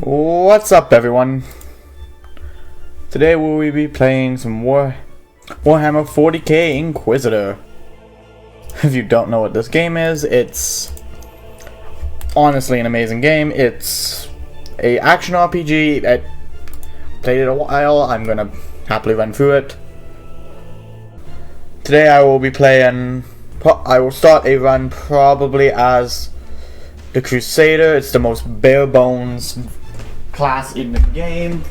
What's up, everyone? Today we will be playing some Warhammer 40K Inquisitor. If you don't know what this game is, it's honestly an amazing game. It's a action RPG. I played it a while. I'm gonna happily run through it. Today I will be playing. I will start a run probably as the Crusader. It's the most bare bones class in the game,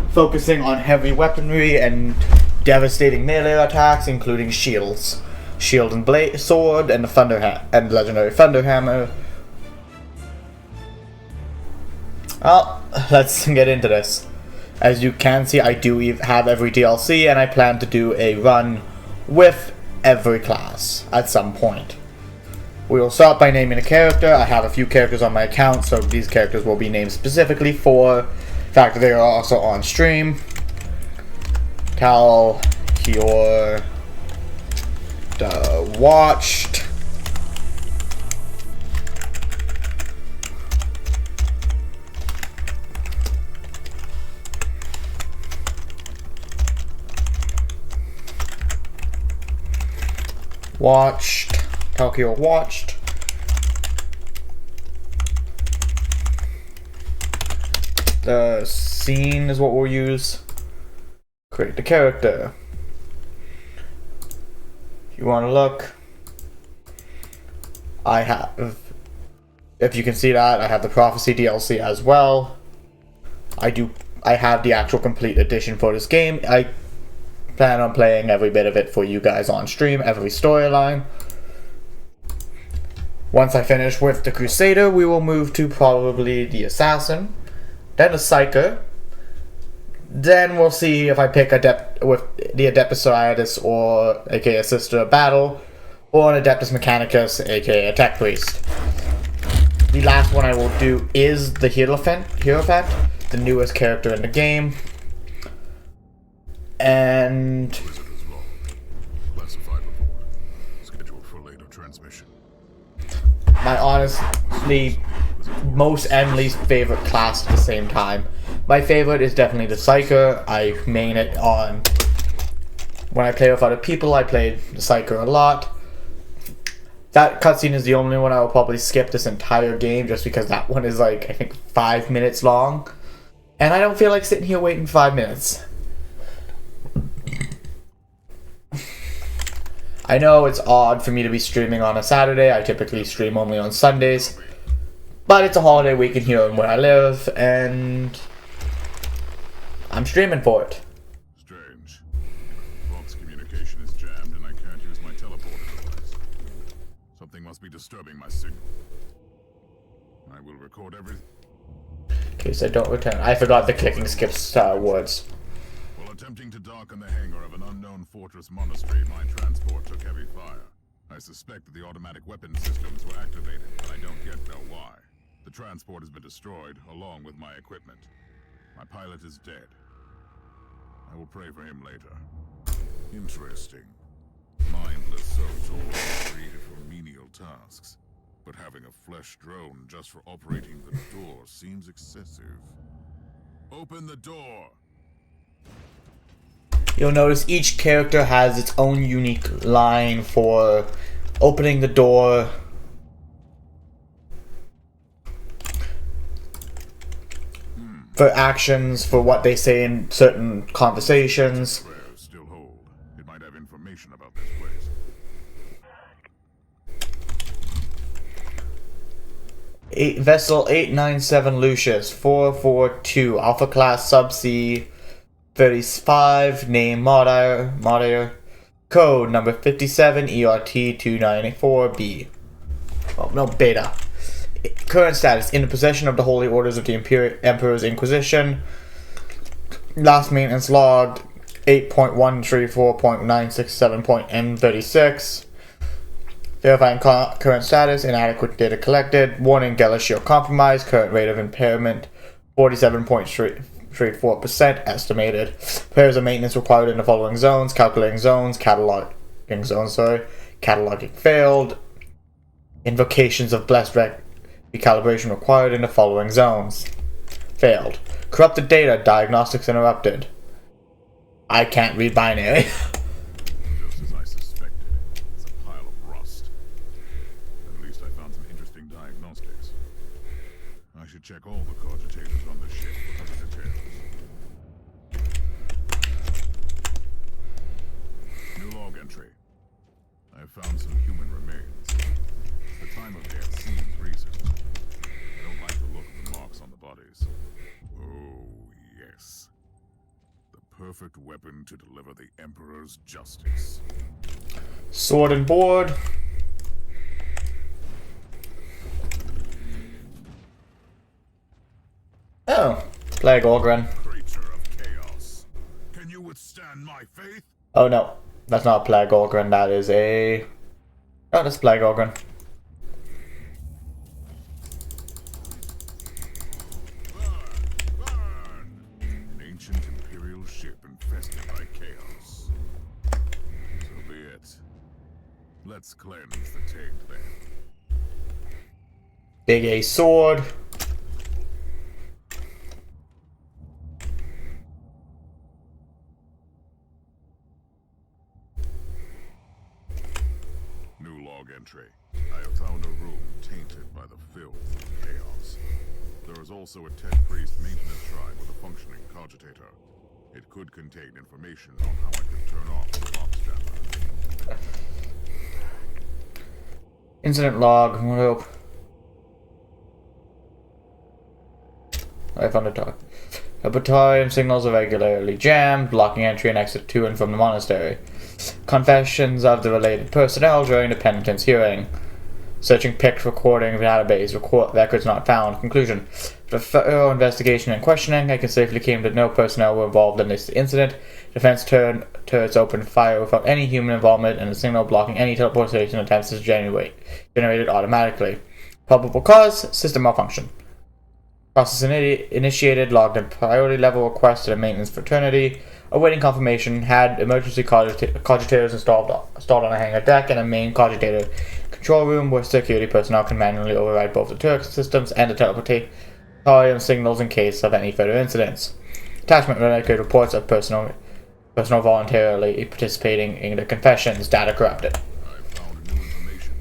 focusing on heavy weaponry and devastating melee attacks, including shields, shield and blade, sword, and the and legendary Thunderhammer. Well, let's get into this. As you can see, I do have every DLC, and I plan to do a run with every class at some point. We will start by naming a character. I have a few characters on my account, so these characters will be named specifically for the fact that they are also on stream. Cal, Kior, Watched, Calcio Watched, the scene is what we'll use. Create the character. If you want to look, I have, if you can see that, I have the Prophecy DLC as well. I have the actual complete edition for this game. I plan on playing every bit of it for you guys on stream, every storyline. Once I finish with the Crusader, we will move to probably the Assassin, then the Psyker. Then we'll see if I pick with the Adeptus Sororitas, or aka Sister of Battle, or an Adeptus Mechanicus, aka a Tech Priest. The last one I will do is the Hierophant, the newest character in the game. And my honestly most and least favorite class at the same time. My favorite is definitely the Psyker. I main it on, when I play with other people, I play the Psyker a lot. That cutscene is the only one I will probably skip this entire game, just because that one is like, I think, 5 minutes long. And I don't feel like sitting here waiting 5 minutes. I know it's odd for me to be streaming on a Saturday. I typically stream only on Sundays. But it's a holiday weekend here where I live, and I'm streaming for it. Strange. Vault's communication is jammed and I can't use my teleporter device. Something must be disturbing my signal. I will record everything. In case I don't return. I forgot the clicking skips words. While attempting to dock in the hangar of an unknown fortress monastery, my transport took heavy fire. I suspect that the automatic weapon systems were activated, but I don't yet know why. The transport has been destroyed, along with my equipment. My pilot is dead. I will pray for him later. Interesting. Mindless souls created for menial tasks. But having a flesh drone just for operating the door seems excessive. Open the door! You'll notice each character has its own unique line for opening the door. For actions, for what they say in certain conversations. Still hold. It might have information about this place. Vessel 897 Lucius 442 Alpha Class Subsea 35, name Martyr, code number 57 ERT2984B. Oh no, Beta. Current status: in the possession of the Holy Orders of the Emperor's Inquisition. Last maintenance logged 8.134.967.M36. Verifying current status: inadequate data collected. Warning: Gela shield compromised. Current rate of impairment 47.34% estimated. Pairs of maintenance required in the following zones. Calculating zones. Cataloging zones, Cataloging failed. Invocations of Blessed Recalibration required in the following zones. Failed. Corrupted data. Diagnostics interrupted. I can't read binary. Just as I suspected, it's a pile of rust. At least I found some interesting diagnostics. I should check all the cogitators on the ship for other details. New log entry. I have found some human remains. The time of death seems recent. I don't like the look of the marks on the bodies. Oh, yes. The perfect weapon to deliver the Emperor's justice. Sword and board. Oh, Plague Orgren. Creature of chaos. Can you withstand my faith? Oh no, that's not a Plague Orgren, that is a... Oh, that's Plague Orgren. Burn! An ancient Imperial ship infested by chaos. So be it. Let's cleanse the taint then. Big A sword. New log entry. I have found a room tainted by the filth of chaos. There is also a Tet Priest maintenance shrine with a functioning cogitator. It could contain information on how I could turn off the box jammer. Incident log. Nope. I found a talk. A battalion signals are regularly jammed, blocking entry and exit to and from the monastery. Confessions of the related personnel during the penitence hearing. Searching picked recording database. Records not found. Conclusion. For thorough investigation and questioning, I can safely claim that no personnel were involved in this incident. Defense turrets opened fire without any human involvement, and the signal blocking any teleportation attempts is generated automatically. Probable cause: system malfunction. Process initiated, logged in priority level request to the maintenance fraternity. Awaiting confirmation, had emergency cogitators installed on a hangar deck and a main cogitator control room where security personnel can manually override both the turret systems and the teleportation signals in case of any further incidents. Attachment record reports of personnel voluntarily participating in the confessions. Data corrupted. I found new information.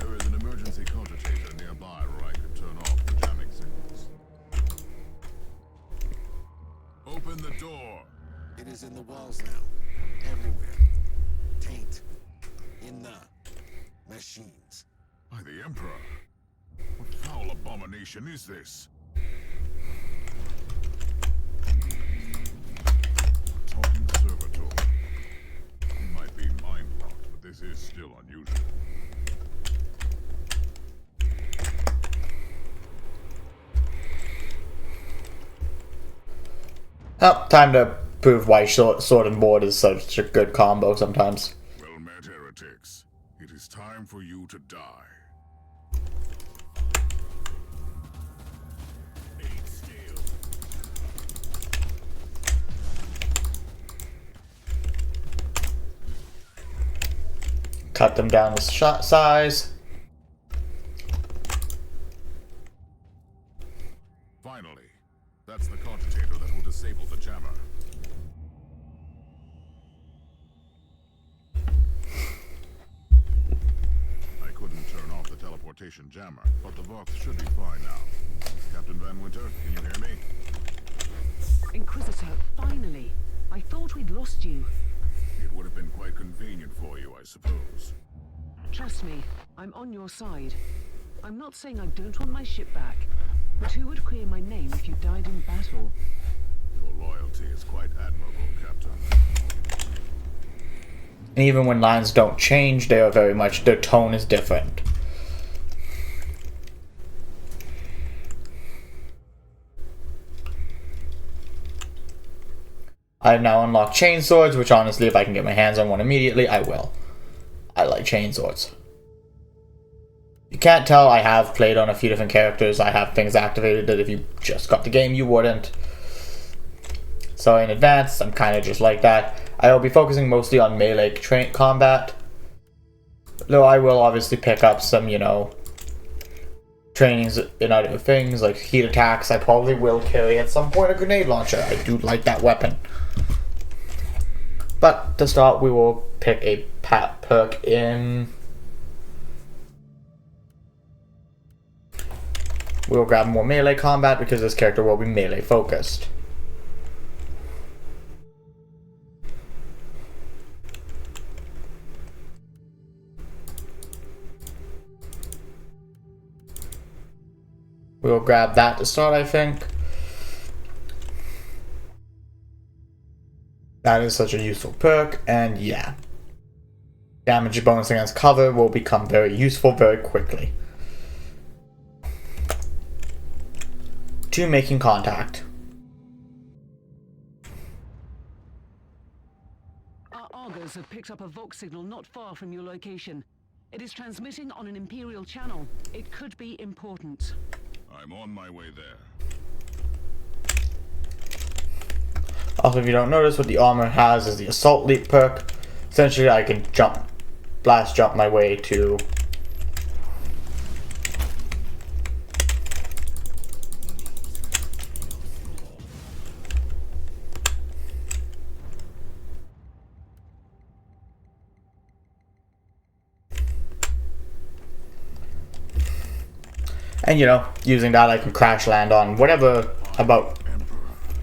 There is an emergency cogitator nearby where I could turn off the jamming signals. Open the door. It is in the walls now. Everywhere. Taint. In the machines. By the Emperor. What foul abomination is this? Talking servitor. He might be mind-locked, but this is still unusual. Oh, time to prove why sword and board is such a good combo sometimes. Well met, heretics. It is time for you to die. Eight steel. Cut them down with shot size. Finally, that's the cogitator that will disable the jammer. I couldn't turn off the teleportation jammer, but the box should be fine now. Captain Van Winter, can you hear me? Inquisitor, finally. I thought we'd lost you. It would have been quite convenient for you, I suppose. Trust me, I'm on your side. I'm not saying I don't want my ship back, but who would clear my name if you died in battle? Your loyalty is quite admirable, Captain. And even when lines don't change, they are very much, their tone is different. I have now unlocked chain swords, which honestly, if I can get my hands on one immediately, I will. I like chain swords. You can't tell I have played on a few different characters. I have things activated that if you just got the game, you wouldn't. So in advance, I'm kind of just like that. I will be focusing mostly on melee combat. Though I will obviously pick up some, you know, trainings in other things like heat attacks, I probably will carry at some point a grenade launcher. I do like that weapon. But to start, we will pick a perk in. We will grab more melee combat because this character will be melee focused. We'll grab that to start, I think. That is such a useful perk, and yeah. Damage bonus against cover will become very useful very quickly. To making contact. Our augurs have picked up a Vox signal not far from your location. It is transmitting on an Imperial channel. It could be important. I'm on my way there. Also, if you don't notice, what the armor has is the assault leap perk. Essentially, I can blast jump my way to and, you know, using that I can crash land on whatever about,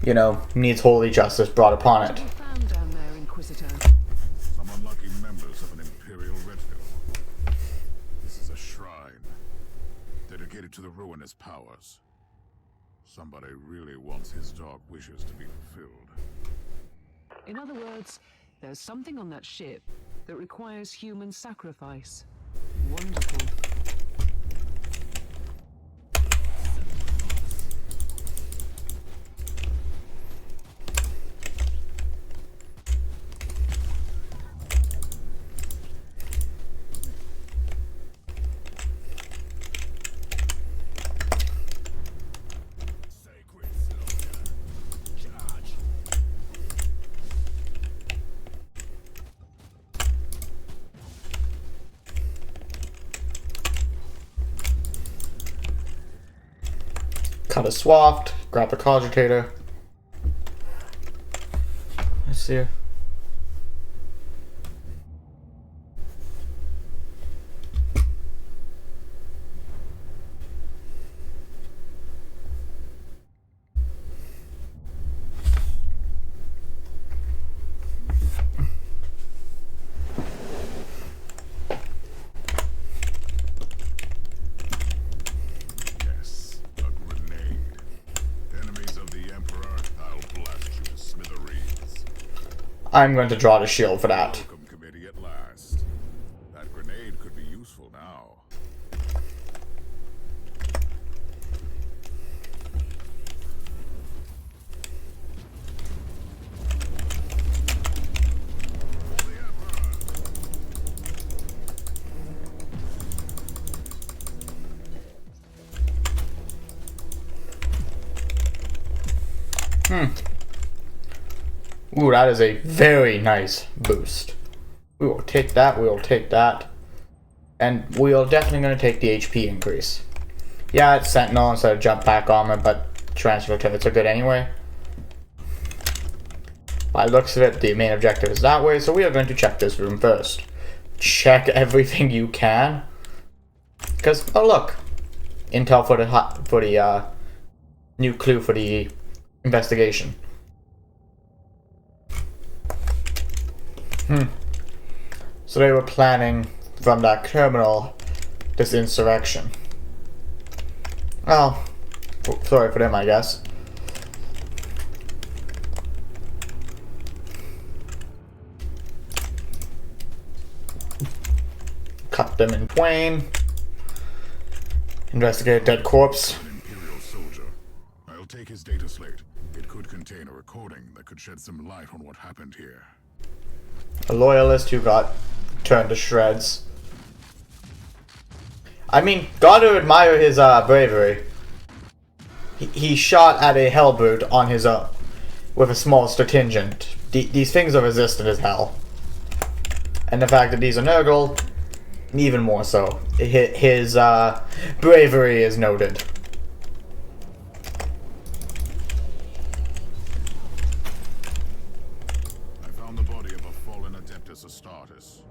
you know, needs holy justice brought upon it. What have you found down there, Inquisitor? Some unlucky members of an Imperial retinue. This is a shrine dedicated to the ruinous powers. Somebody really wants his dark wishes to be fulfilled. In other words, there's something on that ship that requires human sacrifice. Wonderful. Cut a swaft, grab the cogitator. Let's see. I'm going to draw the shield for that. Welcome, committee, at last. That grenade could be useful now. Ooh, that is a very nice boost. We will take that, we will take that. And we are definitely going to take the HP increase. Yeah, it's Sentinel instead of jump pack armor, but transfer turrets are good anyway. By the looks of it, the main objective is that way, so we are going to check this room first. Check everything you can. Because, oh look, intel for the new clue for the investigation. So they were planning from that terminal this insurrection. Oh, sorry for them, I guess. Cut them in twain. Investigate a dead corpse. An Imperial soldier. I'll take his data slate. It could contain a recording that could shed some light on what happened here. A loyalist who got turned to shreds. I mean, gotta admire his bravery. He shot at a hellbrute on his own with a small strategent. These things are resistant as hell. And the fact that these are Nurgle even more so. His bravery is noted. I found the body of a fallen Adeptus Astartes.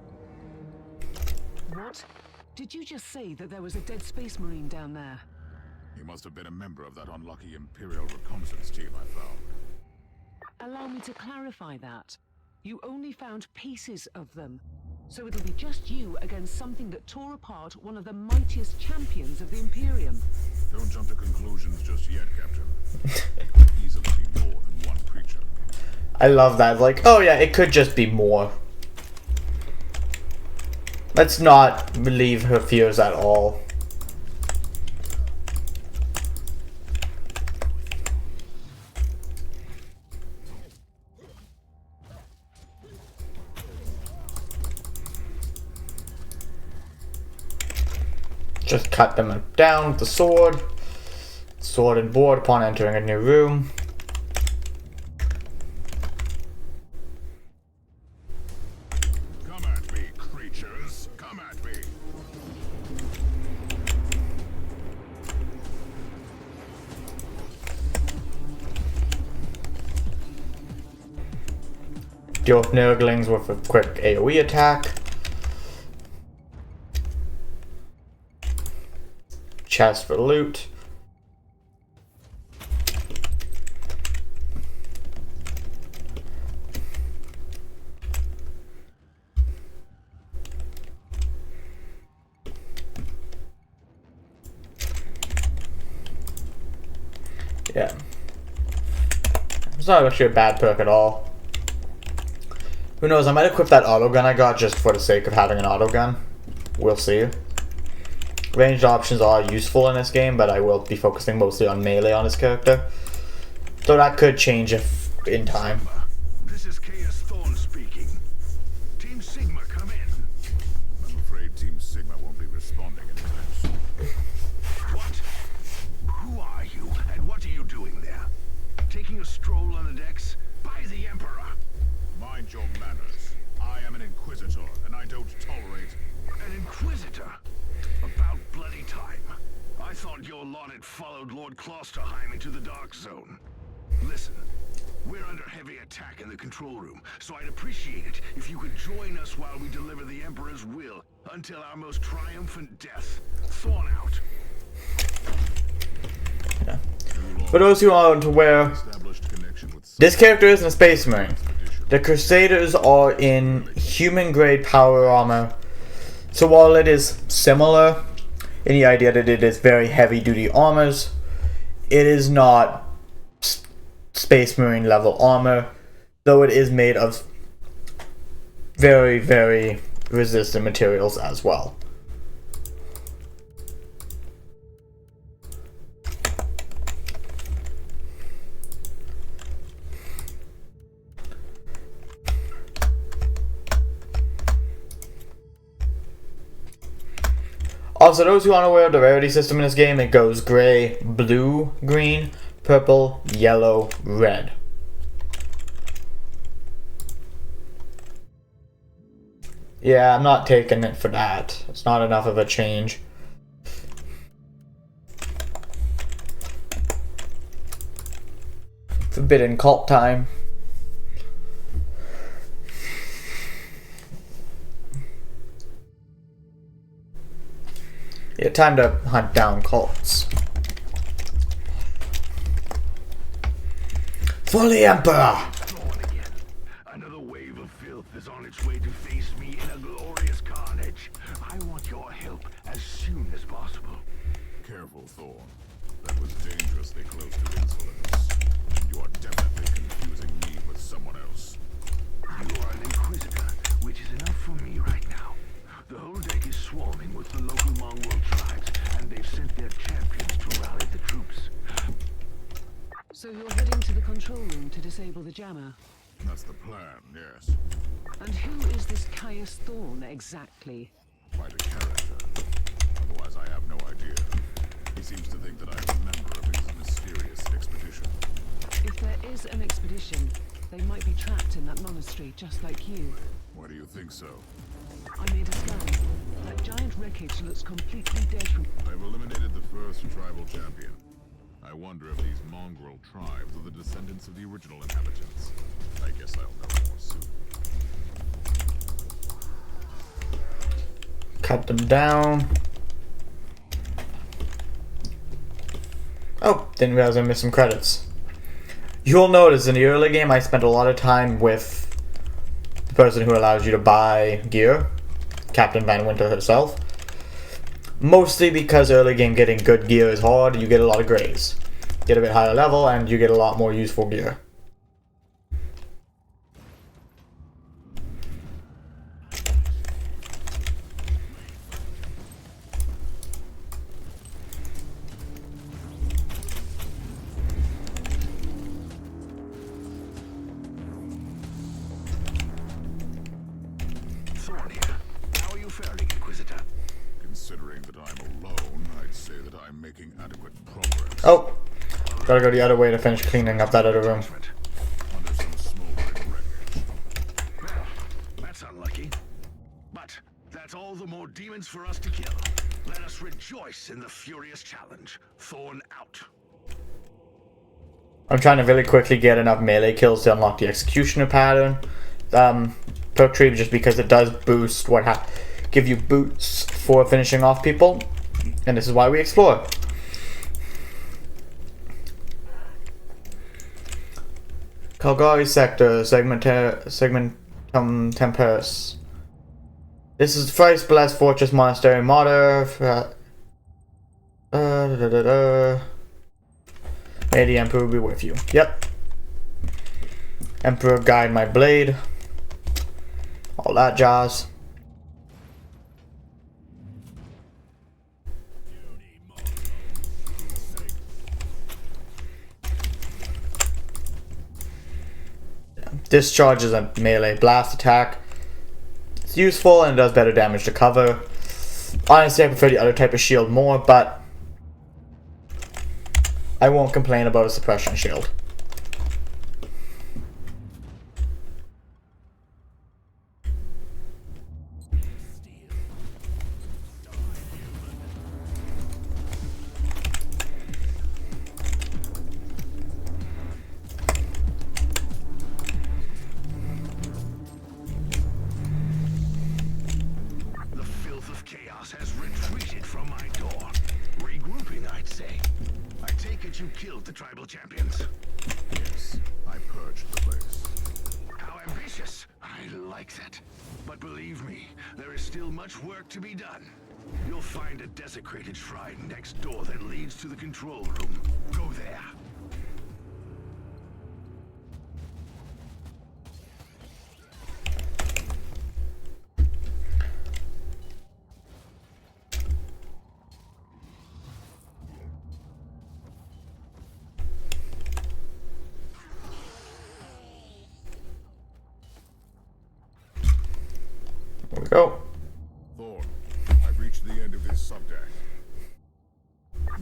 What? Did you just say that there was a dead space marine down there? He must have been a member of that unlucky Imperial reconnaissance team I found. Allow me to clarify that. You only found pieces of them. So it'll be just you against something that tore apart one of the mightiest champions of the Imperium. Don't jump to conclusions just yet, Captain. Easily be more than one creature. I love that. Like, oh yeah, it could just be more. Let's not relieve her fears at all. Just cut them down with the sword. Sword and board upon entering a new room. Come at me, creatures. Come at me. Deal with Nurglings with a quick AoE attack. Chest for loot. Yeah. It's not actually a bad perk at all. Who knows, I might equip that autogun I got just for the sake of having an autogun. We'll see. Ranged options are useful in this game, but I will be focusing mostly on melee on this character. Though that could change if in time. This is Casius Thorn speaking. Team Sigma, come in. I'm afraid Team Sigma won't be responding anytime soon. What? Who are you, and what are you doing there? Taking a stroll on the decks? By the Emperor! Mind your manners. I am an Inquisitor, and I don't tolerate... An Inquisitor? About bloody time. I thought your lot had followed Lord Klosterheim into the Dark Zone. Listen, we're under heavy attack in the control room, so I'd appreciate it if you could join us while we deliver the Emperor's will until our most triumphant death. Thorn out. Yeah. For those who aren't aware, established connection with this character isn't a space marine. The Crusaders are in human-grade power armor. So while it is similar in the idea that it is very heavy-duty armors, it is not Space Marine level armor, though it is made of very, very resistant materials as well. Also, those who aren't aware of the rarity system in this game, it goes gray, blue, green, purple, yellow, red. Yeah, I'm not taking it for that. It's not enough of a change. Forbidden cult time. Yeah, time to hunt down cults. For the Emperor! Thorn again. Another wave of filth is on its way to face me in a glorious carnage. I want your help as soon as possible. Careful, Thorn. That was dangerously close to insolence. You are definitely confusing me with someone else. You are an Inquisitor, which is enough for me right now. The whole deck is swarming with the local Mongol tribes, and they've sent their champions to rally the troops. So you're heading to the control room to disable the jammer? That's the plan, yes. And who is this Casius Thorn exactly? Quite a character. Otherwise, I have no idea. He seems to think that I am a member of his mysterious expedition. If there is an expedition, they might be trapped in that monastery just like you. Why do you think so? I made a scan. That giant wreckage looks completely dead from... I've eliminated the first tribal champion. I wonder if these mongrel tribes are the descendants of the original inhabitants. I guess I'll know more soon. Cut them down. Oh, didn't realize I missed some credits. You'll notice in the early game I spent a lot of time with the person who allows you to buy gear, Captain Van Winter herself. Mostly because early game getting good gear is hard, you get a lot of grays. Get a bit higher level and you get a lot more useful gear. Thorn here. How are you faring, Inquisitor? Considering that I'm alone, I'd say that I'm making adequate progress. Oh, gotta go the other way to finish cleaning up that other room. Under some smoldering wreckage. Well, that's unlucky. But that's all the more demons for us to kill. Let us rejoice in the furious challenge. Thorn out. I'm trying to really quickly get enough melee kills to unlock the executioner pattern. Perk tree just because it does boost give you boots for finishing off people, and this is why we explore. Calgary sector, segmentum temperis. This is thrice blessed fortress monastery Martyr. May the Emperor be with you. Yep. Emperor guide my blade. All that jazz. Discharges a melee blast attack. It's useful and does better damage to cover. Honestly, I prefer the other type of shield more, but I won't complain about a suppression shield. The filth of chaos has retreated from my door. Regrouping, I'd say. I take it you killed the tribal champions. Yes, I purged the place. How ambitious. I like that. But believe me, there is still much work to be done. You'll find a desecrated shrine next door that leads to the control room. Go there. There we go. Thorn, I've reached the end of this subdeck.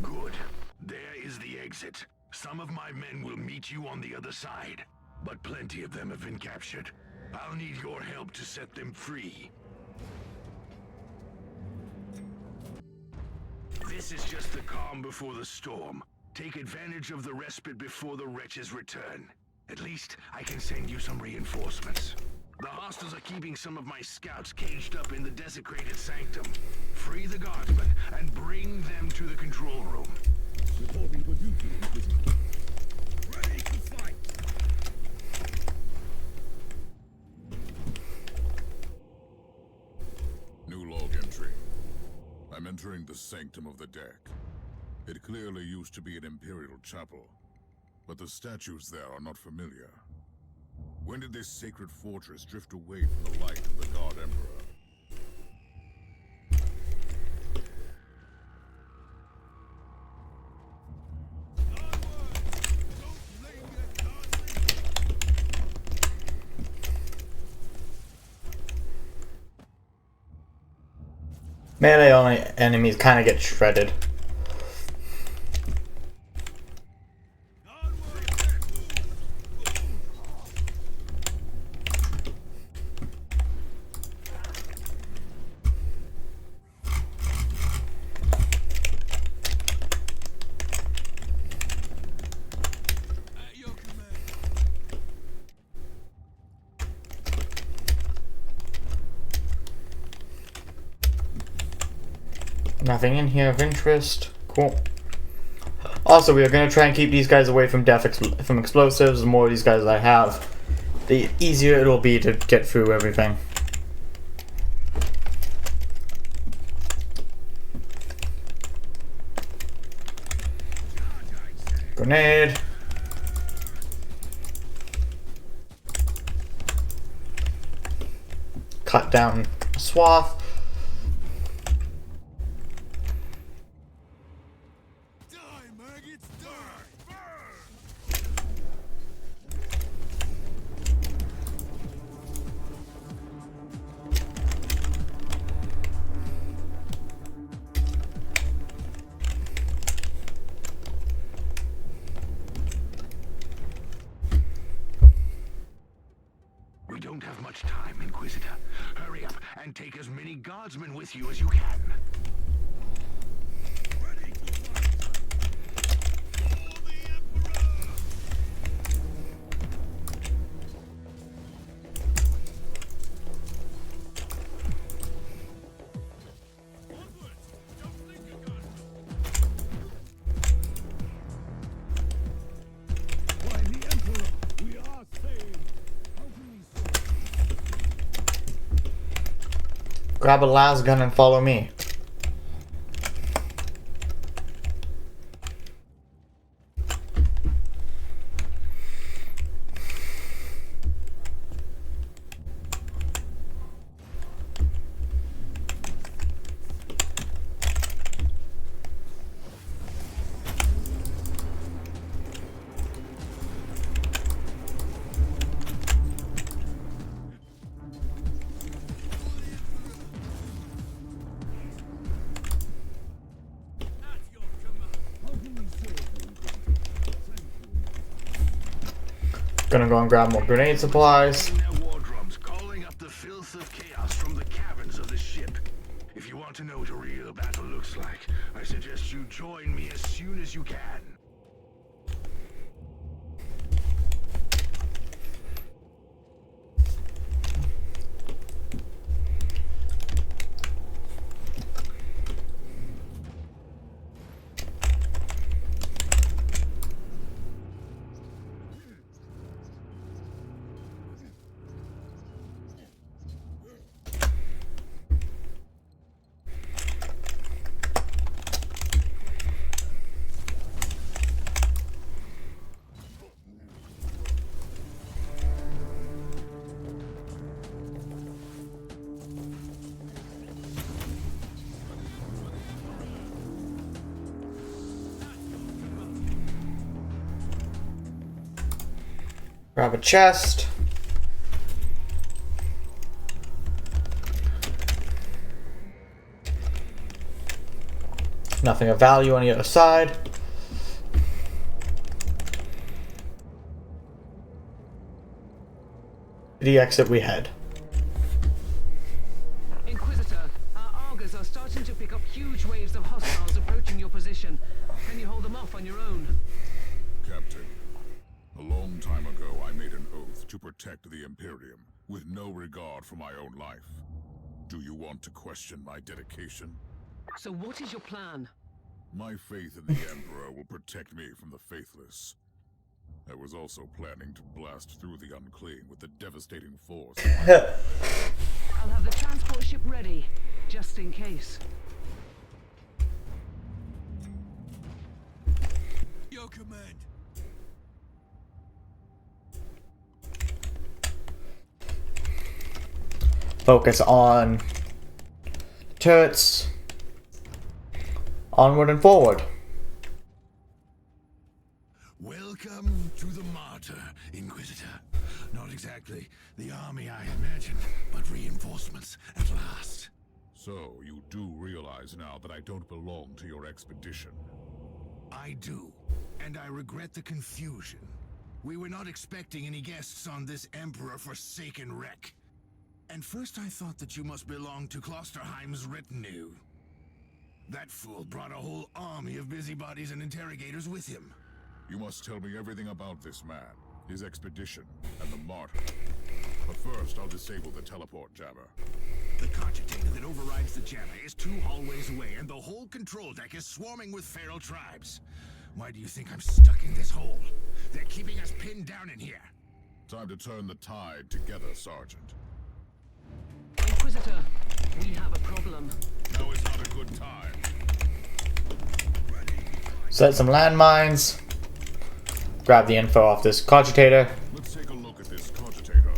Good. There is the exit. Some of my men will meet you on the other side, but plenty of them have been captured. I'll need your help to set them free. This is just the calm before the storm. Take advantage of the respite before the wretches return. At least I can send you some reinforcements. The hostiles are keeping some of my scouts caged up in the desecrated sanctum. Free the guardsmen and bring them to the control room. Reporting for duty, Inquisitor. Ready to fight! New log entry. I'm entering the sanctum of the deck. It clearly used to be an Imperial chapel, but the statues there are not familiar. When did this sacred fortress drift away from the light of the God Emperor? Melee only enemies kind of get shredded. Nothing in here of interest. Cool. Also, we are going to try and keep these guys away from from explosives. The more of these guys I have, the easier it'll be to get through everything. Grenade. Cut down a swath. Die, maggots, die! We don't have much time, Inquisitor. Hurry up and take as many guardsmen with you as you can. Ready to fight! For the Emperor! Onwards! Don't think you got By the Emperor, we are saved! How can we Grab a las gun and follow me. Gonna go and grab more grenade supplies. In their war drums, calling up the filth of chaos from the caverns of the ship. If you want to know what a real battle looks like, I suggest you join me as soon as you can. Grab a chest. Nothing of value on the other side. To the exit we head. Inquisitor, our augurs are starting to pick up huge waves of hostiles approaching your position. Can you hold them off on your own? Captain, a long time ago I made an oath to protect the Imperium, with no regard for my own life. Do you want to question my dedication? So what is your plan? My faith in the Emperor will protect me from the faithless. I was also planning to blast through the unclean with the devastating force. I'll have the transport ship ready, just in case. Your command! Focus on turrets. Onward and forward. Welcome to the Martyr, Inquisitor. Not exactly the army I imagined, but reinforcements at last. So, you do realize now that I don't belong to your expedition. I do, and I regret the confusion. We were not expecting any guests on this Emperor-forsaken wreck. And first I thought that you must belong to Klosterheim's retinue. That fool brought a whole army of busybodies and interrogators with him. You must tell me everything about this man, his expedition, and the Martyr. But first, I'll disable the teleport jabber. The cogitator that overrides the jammer is 2 hallways away, and the whole control deck is swarming with feral tribes. Why do you think I'm stuck in this hole? They're keeping us pinned down in here. Time to turn the tide together, Sergeant. Inquisitor, we have a problem. Now is not a good time. Set some landmines. Grab the info off this cogitator. Let's take a look at this cogitator.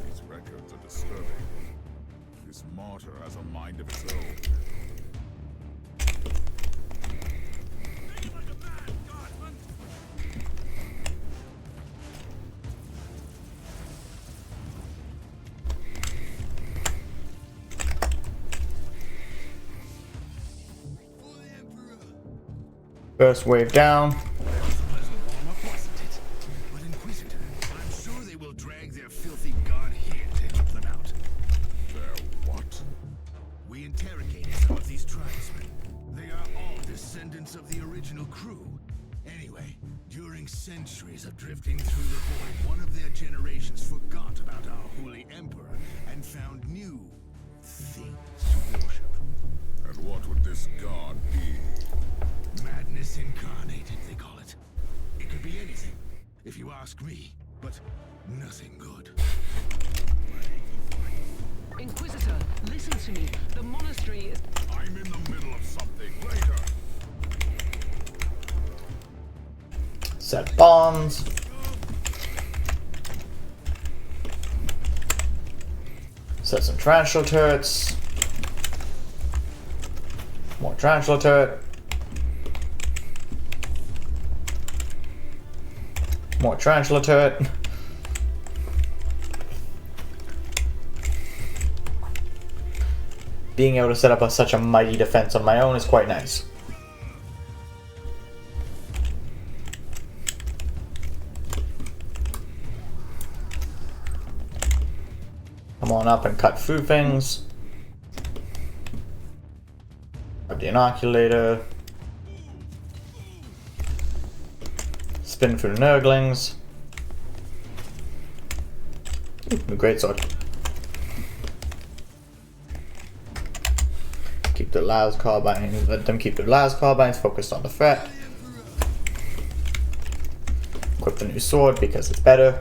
These records are disturbing. This martyr has a mind of its own. First wave down. But Inquisitor, I'm sure they will drag their filthy god here to help them out. Their what? We interrogated some of these tribesmen. They are all descendants of the original crew. Anyway, during centuries of drifting through the void, one of their generations forgot about our holy emperor and found new things to worship. And what would this god be? Madness incarnated, they call it. It could be anything, if you ask me, but nothing good. Inquisitor, listen to me. The monastery is... I'm in the middle of something. Later. Set bombs. Set some tarantula turrets. More tarantula turret. More tarantula turret. Being able to set up such a mighty defense on my own is quite nice. Come on up and cut through things. Grab the inoculator. Spin through the Nurglings. Ooh, new greatsword. Keep the las carbines. Let them keep the las carbines focused on the threat. Equip the new sword because it's better.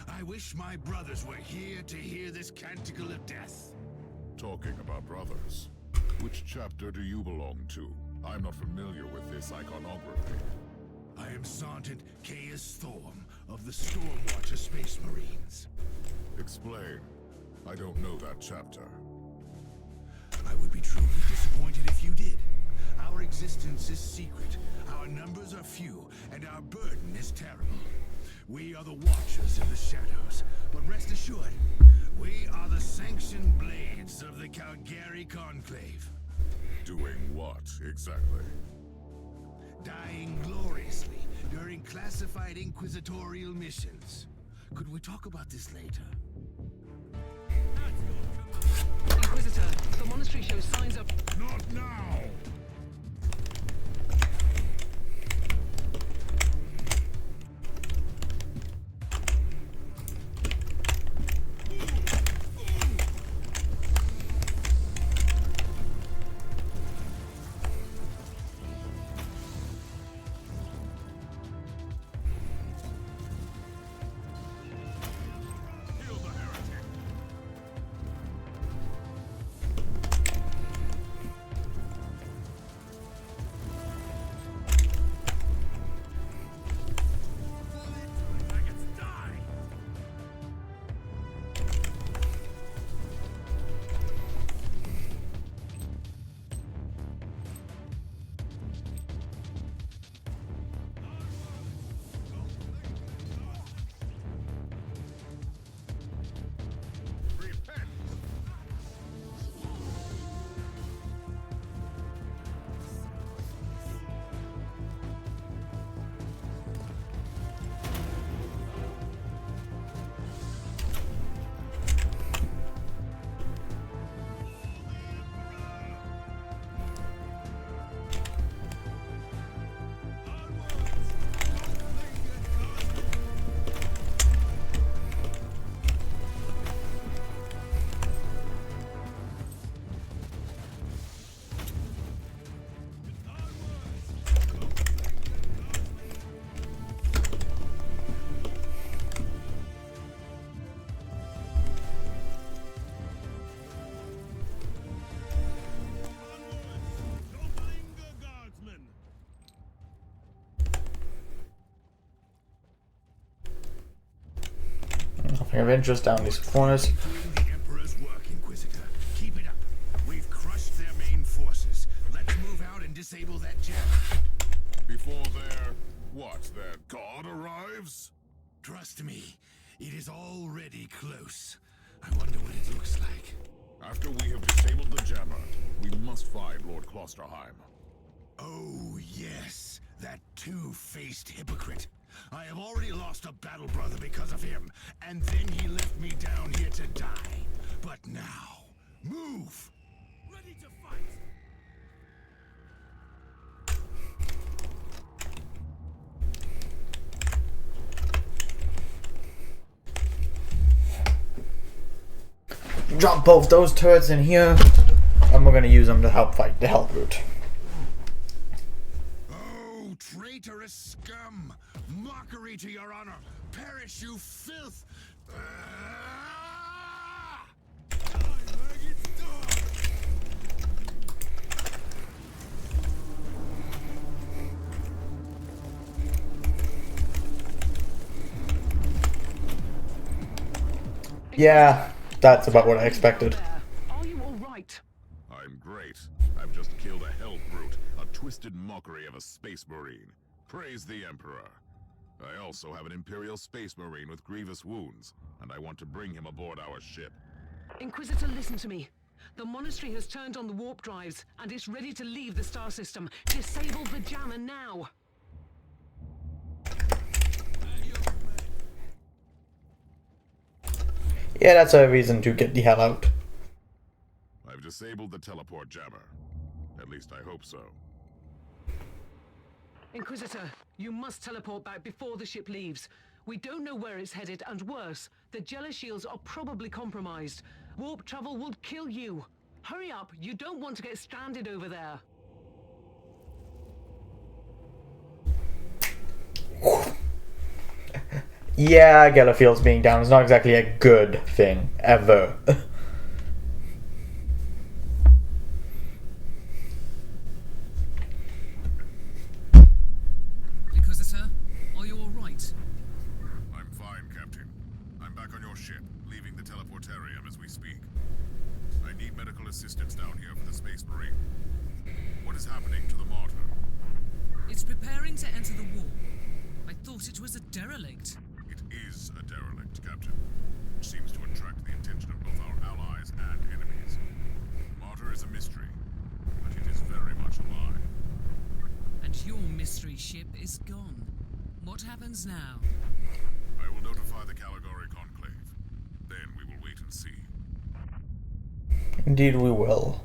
I wish my brothers were here to hear this canticle of death. Talking about brothers, which chapter do you belong to? I'm not familiar with this iconography. I am Sergeant Casius Thorn of the Stormwatcher Space Marines. Explain. I don't know that chapter. I would be truly disappointed if you did. Our existence is secret, our numbers are few, and our burden is terrible. We are the Watchers in the shadows, but rest assured, we are the sanctioned blades of the Calgary Conclave. Doing what, exactly? Dying gloriously during classified inquisitorial missions. Could we talk about this later? Inquisitor, the monastery shows signs of... Not now! I have interest down these corners. Doing the Emperor's work, Inquisitor. Keep it up. We've crushed their main forces. Let's move out and disable that jammer. Before their god arrives? Trust me, it is already close. I wonder what it looks like. After we have disabled the jammer, we must find Lord Klosterheim. Oh, yes. That two-faced hypocrite. I have already lost a battle brother because of him, and then he left me down here to die. But now, move! Ready to fight! Drop both those turrets in here, and we're gonna use them to help fight the Hellbrute. Oh, traitorous scum! Mockery to your honor! Perish, you filth! Ah! Die, maggots, die! Yeah, that's about what I expected. Are you all right? I'm great. I've just killed a hell brute, a twisted mockery of a space marine. Praise the Emperor. I also have an Imperial space marine with grievous wounds, and I want to bring him aboard our ship. Inquisitor, listen to me. The monastery has turned on the warp drives, and it's ready to leave the star system. Disable the jammer now. Yeah, that's a reason to get the hell out. I've disabled the teleport jammer. At least I hope so. Inquisitor, you must teleport back before the ship leaves. We don't know where it's headed, and worse, the Jealous shields are probably compromised. Warp travel will kill you. Hurry up, you don't want to get stranded over there. Yeah, Gellerfield's being down is not exactly a good thing, ever. Inquisitor, are you alright? I'm fine, Captain. I'm back on your ship, leaving the teleportarium as we speak. I need medical assistance down here for the Space Marine. What is happening to the Martyr? It's preparing to enter the war. I thought it was a derelict. It is a derelict, Captain. It seems to attract the attention of both our allies and enemies. The Martyr is a mystery, but it is very much alive. And your mystery ship is gone. What happens now? I will notify the Caligari Conclave. Then we will wait and see. Indeed we will.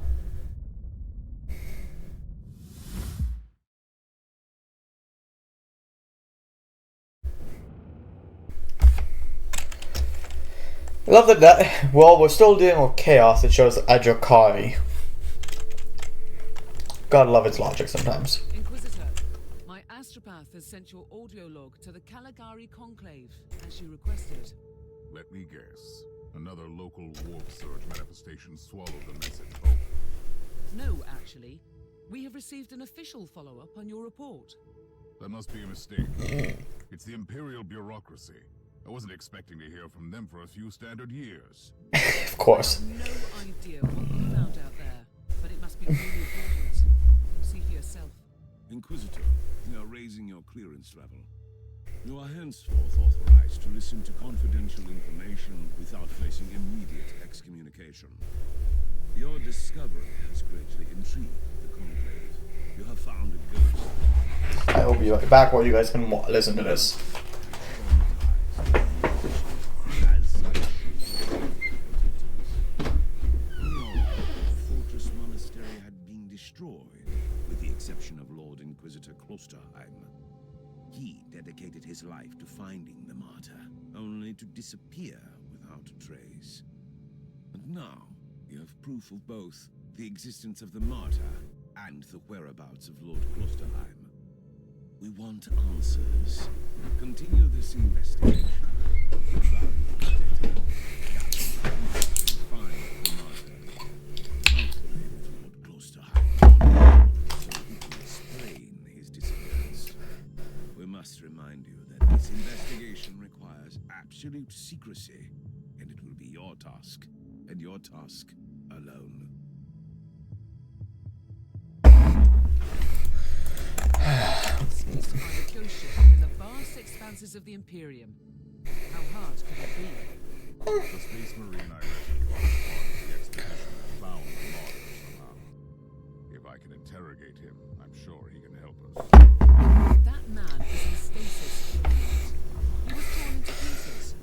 I love that, while we're still dealing with chaos, it shows Adrakari. Gotta love its logic sometimes. Inquisitor, my astropath has sent your audio log to the Caligari Conclave, as you requested. Let me guess. Another local warp surge manifestation swallowed the message. Oh, No, actually. We have received an official follow-up on your report. that must be a mistake. It's the Imperial bureaucracy. I wasn't expecting to hear from them for a few standard years. Of course. No idea what you found out there, but it must be really important. See for yourself. Inquisitor, we are raising your clearance level. You are henceforth authorized to listen to confidential information without facing immediate excommunication. Your discovery has greatly intrigued the Conclave. You have found a ghost. I hope you're back where you guys can listen to this. As such, the fortress monastery had been destroyed, with the exception of Lord Inquisitor Klosterheim. He dedicated his life to finding the Martyr, only to disappear without a trace. And now, you have proof of both the existence of the Martyr and the whereabouts of Lord Klosterheim. We want answers. Continue this investigation. Valuable data. Find the Martyr. Hopefully with Lord Klosterheim, so he can explain his disappearance. We must remind you that this investigation requires requires absolute secrecy, and it will be your task, and your task alone. Seems to find a ghost ship in the vast expanses of the Imperium. How hard could it be? The Space Marine I rescued on the part of the expedition found the Martyr somehow. If I can interrogate him, I'm sure he can help us. That man is in stasis. He was torn into pieces.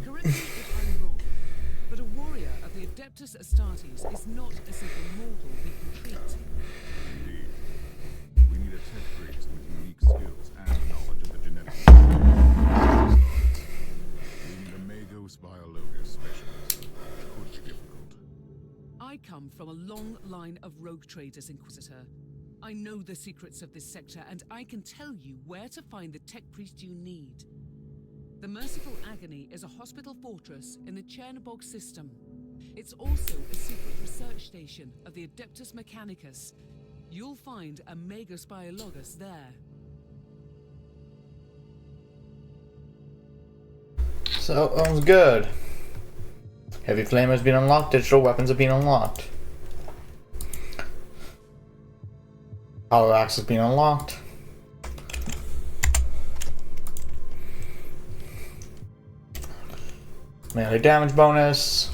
Correct me if I'm wrong, but a warrior of the Adeptus Astartes is not a simple mortal we can treat. Indeed. We need a tech priest with unique skills and knowledge of the genetics of the We need a Magus Biologist specialist. Could be difficult. I come from a long line of rogue traders, Inquisitor. I know the secrets of this sector, and I can tell you where to find the tech priest you need. The Merciful Agony is a hospital fortress in the Chernobog system. It's also a secret research station of the Adeptus Mechanicus. You'll find a Magus Biologist there. So, that was good. Heavy flame has been unlocked, digital weapons have been unlocked. Power axe has been unlocked. Melee damage bonus.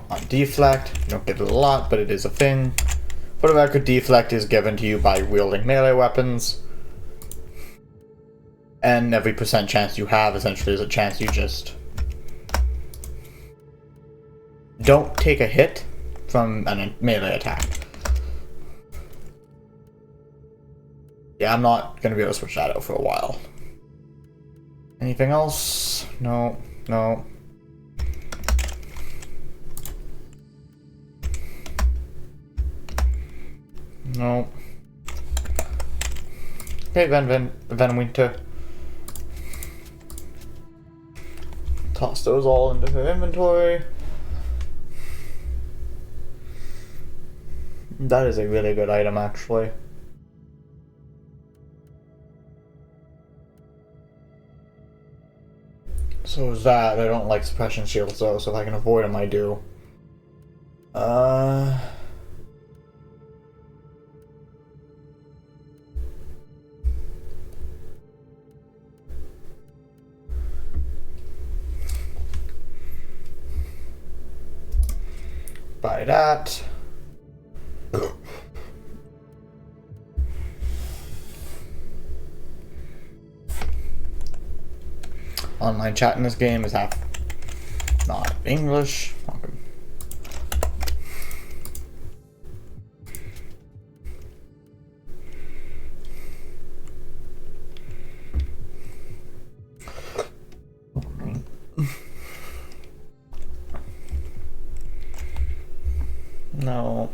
On deflect, you don't get it a lot, but it is a thing. For the record, deflect is given to you by wielding melee weapons. And every percent chance you have essentially is a chance you just don't take a hit from a melee attack. Yeah, I'm not going to be able to switch that out for a while. Anything else? No, no. No. Okay, Van Winter. Toss those all into her inventory. That is a really good item, actually. So is that. I don't like suppression shields though, so if I can avoid them, I do. Buy that. Online chat in this game is half not English. Okay. No.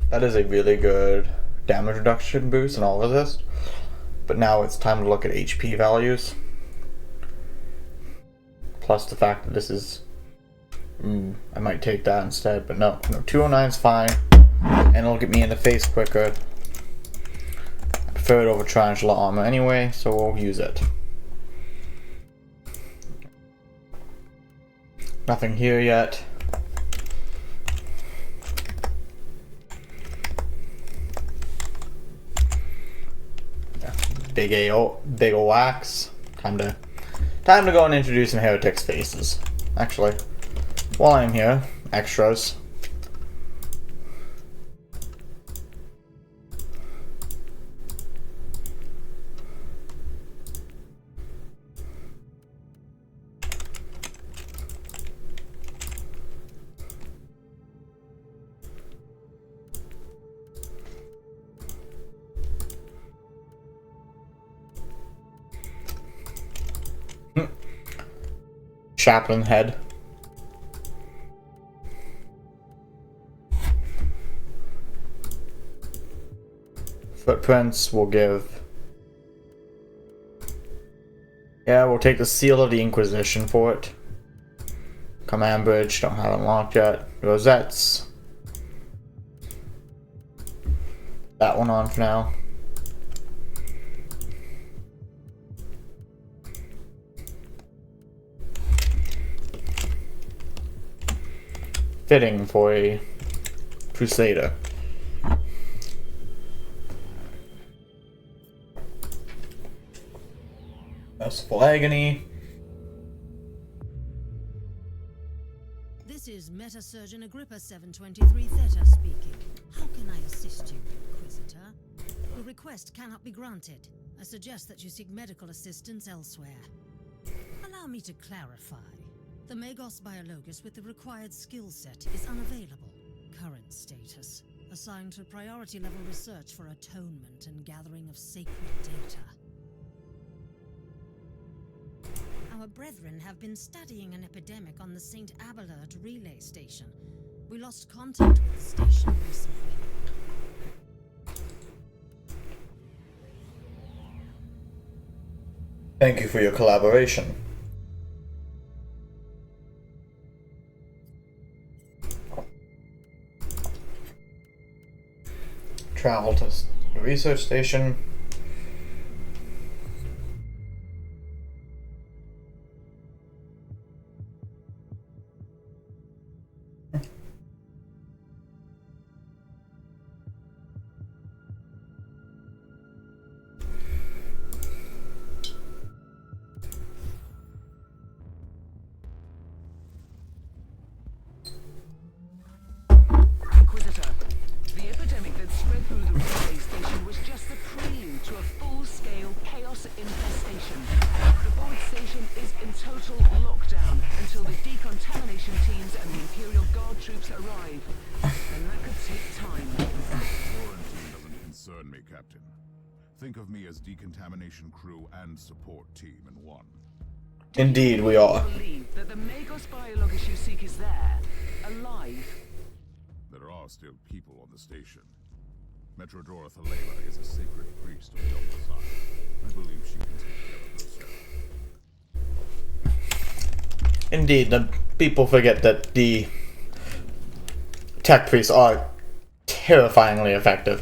That is a really good damage reduction boost and all of this. But now it's time to look at HP values. Plus the fact that this is... I might take that instead, but no. 209 is fine. And it'll get me in the face quicker. I prefer it over Tarantula armor anyway, so we'll use it. Nothing here yet. Big ol' axe. Time to go and introduce some heretics faces. Actually, while I'm here, extras. Chaplain head. Footprints will give. Yeah, we'll take the Seal of the Inquisition for it. Command Bridge, don't have it unlocked yet. Rosettes. that one on for now. Fitting for a Crusader. Merciful Agony. This is Metasurgeon Agrippa 723 Theta speaking. How can I assist you, Inquisitor? Your request cannot be granted. I suggest that you seek medical assistance elsewhere. Allow me to clarify. The Magus Biologist with the required skill set is unavailable. Current status: assigned to priority level research for atonement and gathering of sacred data. Our brethren have been studying an epidemic on the St. Abelard relay station. We lost contact with the station recently. Thank you for your collaboration. Travel to the research station. Inquisitor, the epidemic that spread through the relay station was just the prelude to a full-scale chaos infestation. The board station is in total lockdown until the decontamination teams and the Imperial Guard troops arrive. And that could take time. Quarantine doesn't concern me, Captain. Think of me as decontamination crew and support team in one. Indeed, we are. Believe that the Magus Biologist you seek is there, alive. There are still people on the station. Matrodore Theleme is a sacred priest of Delta. I believe she can take care of herself. Indeed, the people forget that the tech priests are terrifyingly effective.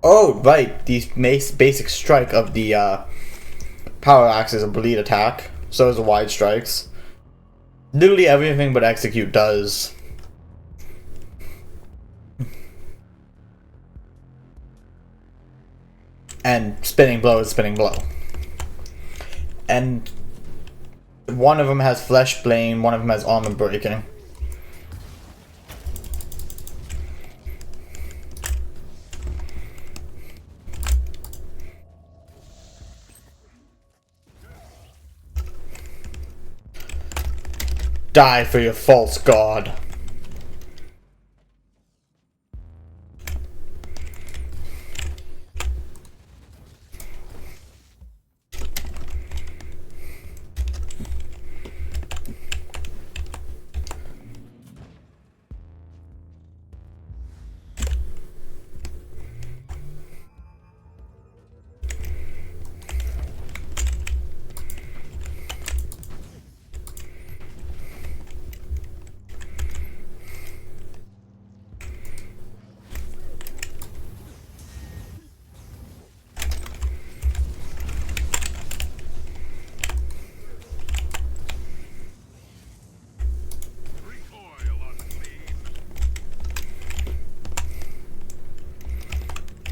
Oh, right, the basic strike of the power axe is a bleed attack, so is the wide strikes. Literally everything but execute does. And spinning blow is spinning blow. And one of them has flesh blame, one of them has armor breaking. Die for your false god.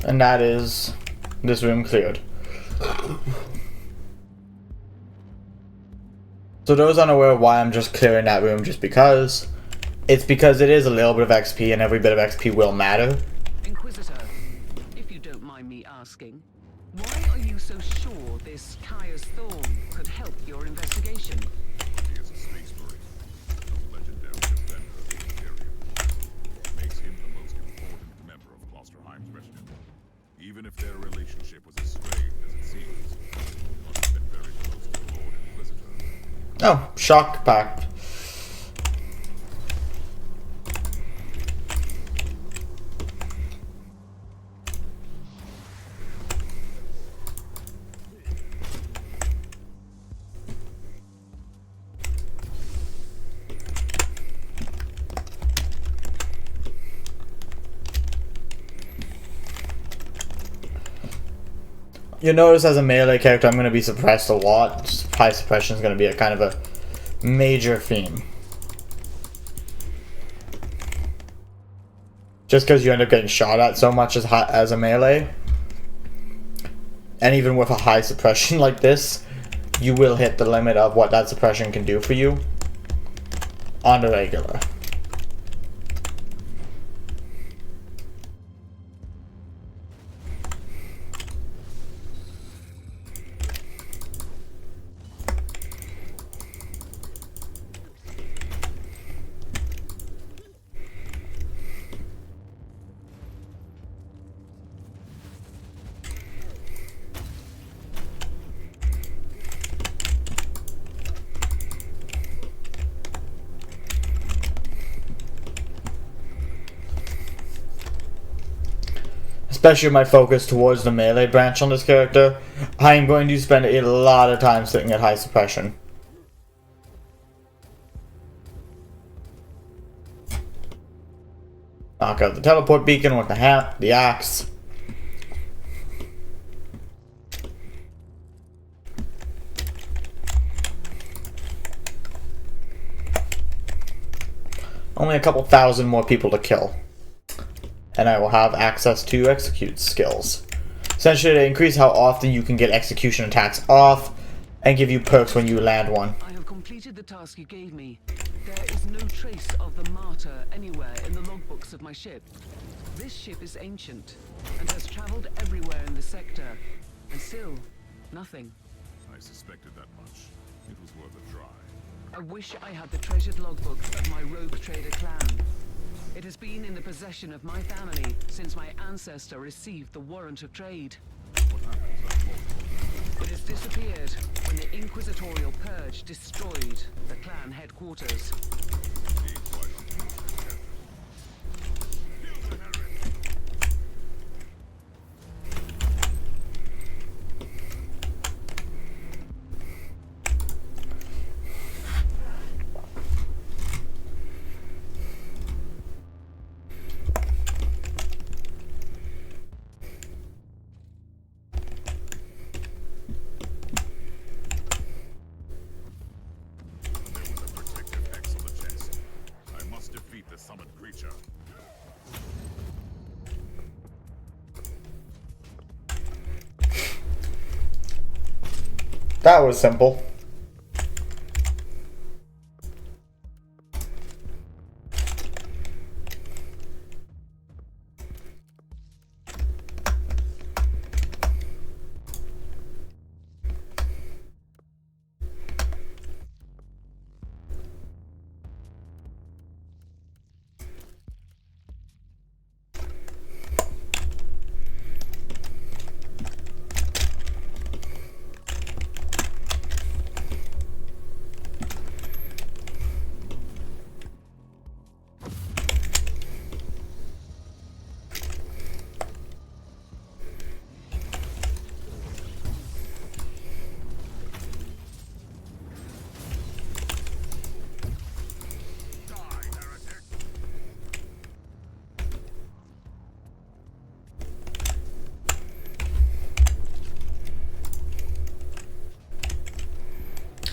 And that is this room cleared. So those unaware why I'm just clearing that room just because, it's because it is a little bit of XP and every bit of XP will matter. Inquisitor, if you don't mind me asking, why are you so sure this Casius Thorn could help your investigation? He is a space marine, a legendary defender of the Imperium. Makes him the most important member of Klosterheim's retinue. Even if their relationship was as strained as it seems, he must have been very close to the Lord Inquisitor. Oh, shock pact. You'll notice as a melee character, I'm going to be suppressed a lot. Just high suppression is going to be a kind of a major theme. Just because you end up getting shot at so much as a melee. And even with a high suppression like this, you will hit the limit of what that suppression can do for you on the regular. Especially my focus towards the melee branch on this character, I am going to spend a lot of time sitting at high suppression. Knock out the teleport beacon with the axe. Only a couple thousand more people to kill. And I will have access to execute skills. Essentially, they increase how often you can get execution attacks off, and give you perks when you land one. I have completed the task you gave me. There is no trace of the Martyr anywhere in the logbooks of my ship. This ship is ancient, and has traveled everywhere in the sector, and still, nothing. I suspected that much. It was worth a try. I wish I had the treasured logbook of my rogue trader clan. It has been in the possession of my family since my ancestor received the warrant of trade. It has disappeared when the Inquisitorial Purge destroyed the clan headquarters. That was simple.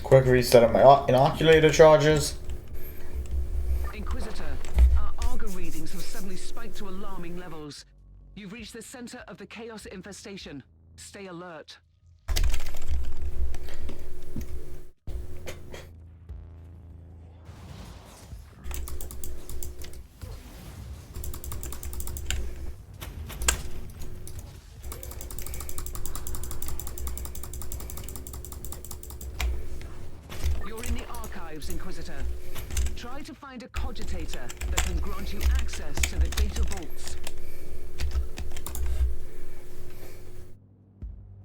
Quick reset of my inoculator charges. Inquisitor, our Arga readings have suddenly spiked to alarming levels. You've reached the center of the chaos infestation. Stay alert. Inquisitor. Try to find a cogitator that can grant you access to the data vaults.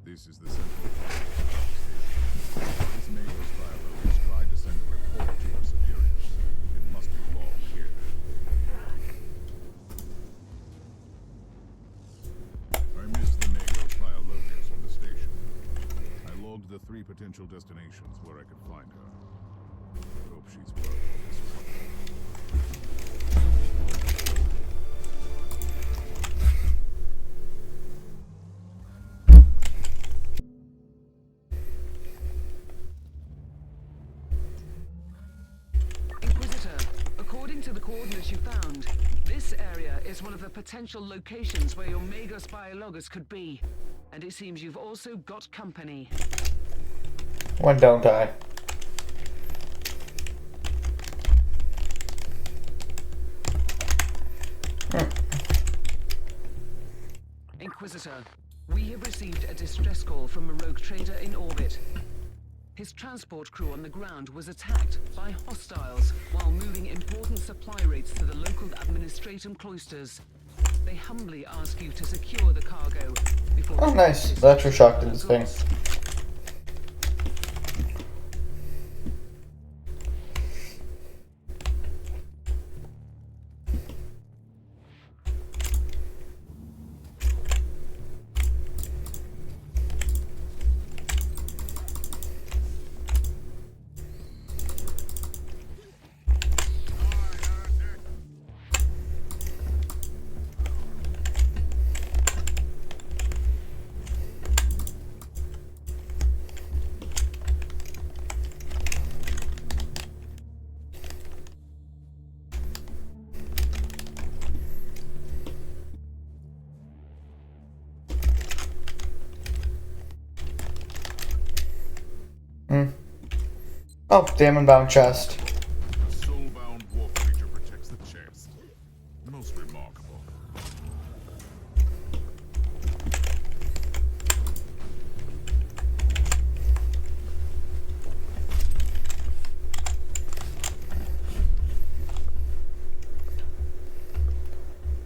This is the central point. This Magus Biologist tried to send a report to our superiors. It must be logged here. I missed the Magus Biologist on the station. I logged the 3 potential destinations where I could find her. I hope she's worth this one. coordinates you found. This area is one of the potential locations where your Magus Biologist could be. And it seems you've also got company. When don't I? Inquisitor, we have received a distress call from a rogue trader in orbit. His transport crew on the ground was attacked by hostiles while moving important supply rates to the local administratum cloisters. They humbly ask you to secure the cargo before... Oh, nice. Electroshock did this thing. Oh, diamond-bound chest. A soul-bound war creature protects the chest. Most remarkable.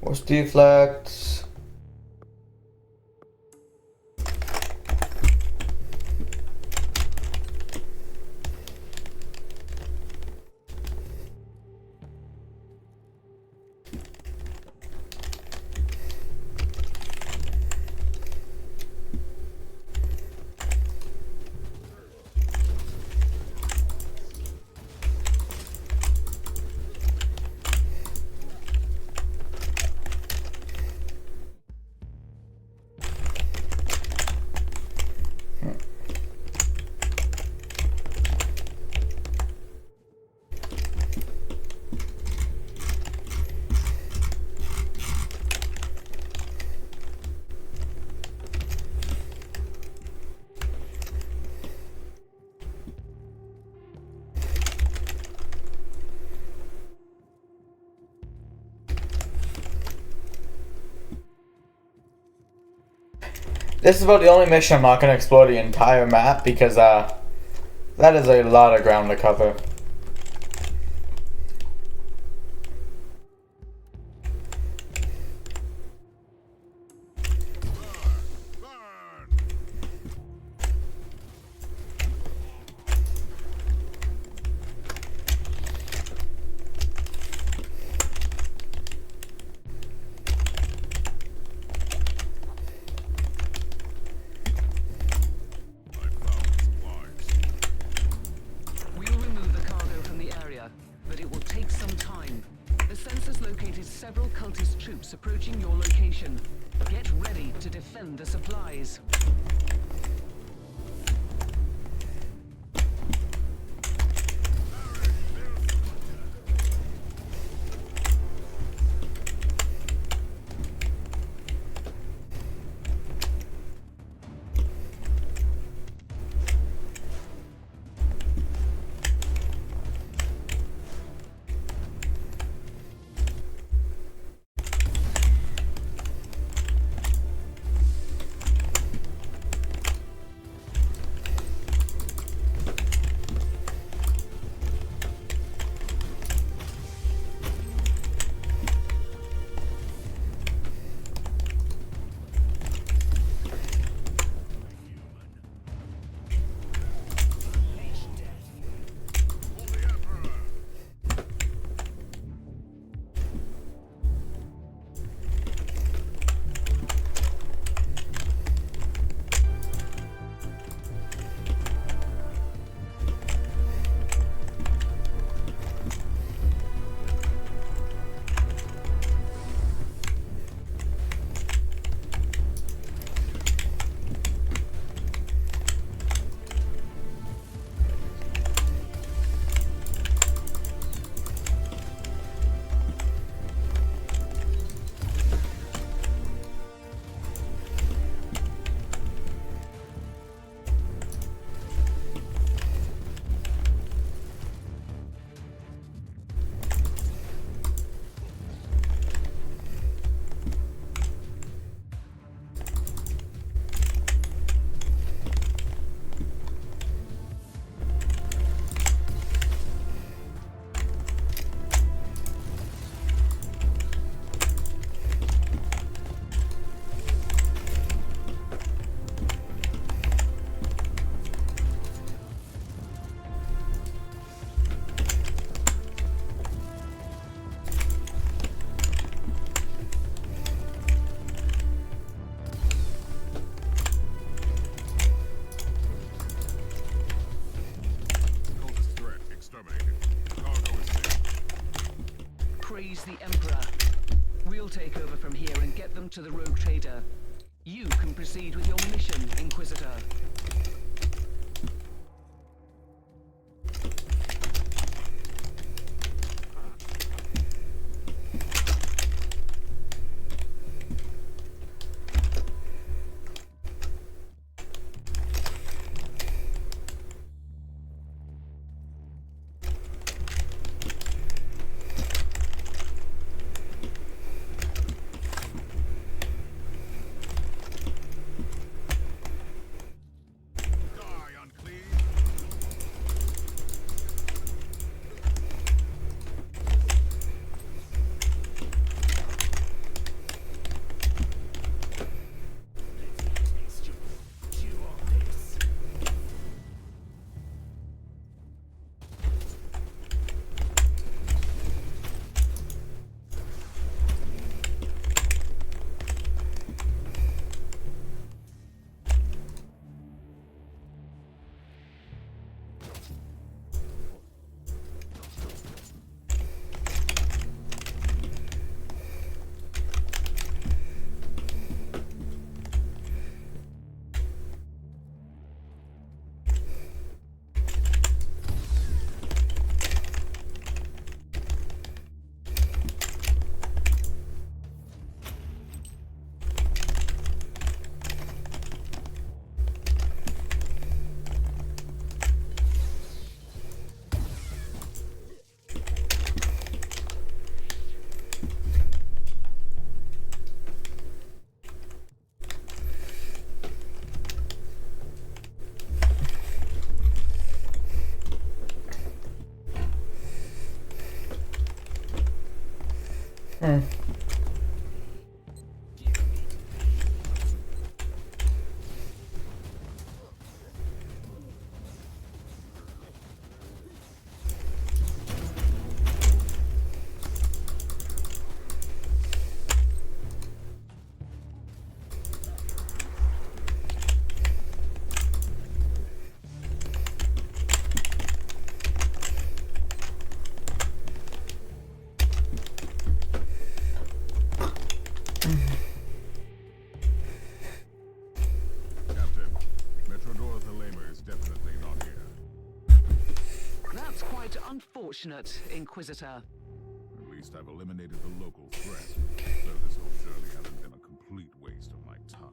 What's deflects? This is about the only mission I'm not going to explore the entire map because that is a lot of ground to cover. Several cultist troops approaching your location. Get ready to defend the supplies. the Emperor. We'll take over from here and get them to the rogue trader. You can proceed with your mission, Inquisitor. Captain, Matrodore Theleme is definitely not here. That's quite unfortunate, Inquisitor. At least I've eliminated the local threat, so this whole journey hasn't been a complete waste of my time.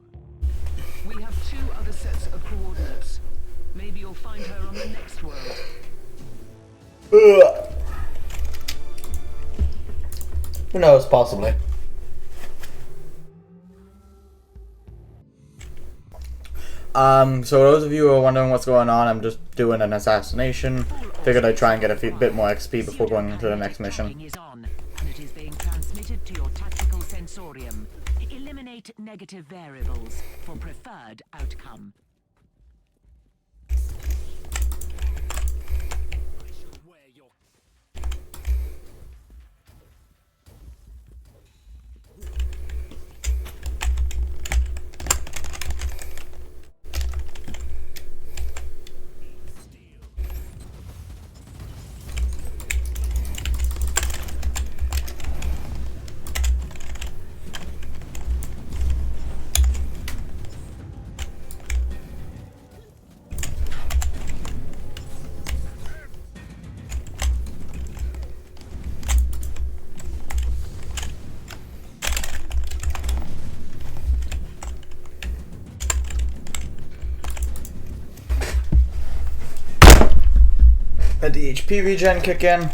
We have 2 other sets of coordinates. Maybe you'll find her on the next world. Who knows, possibly. So those of you who are wondering what's going on, I'm just doing an assassination. Figured I'd try and get a bit more XP before going into the next mission. Is on, and it is being transmitted to your tactical sensorium. Eliminate negative variables for preferred outcome. Let the HP regen kick in.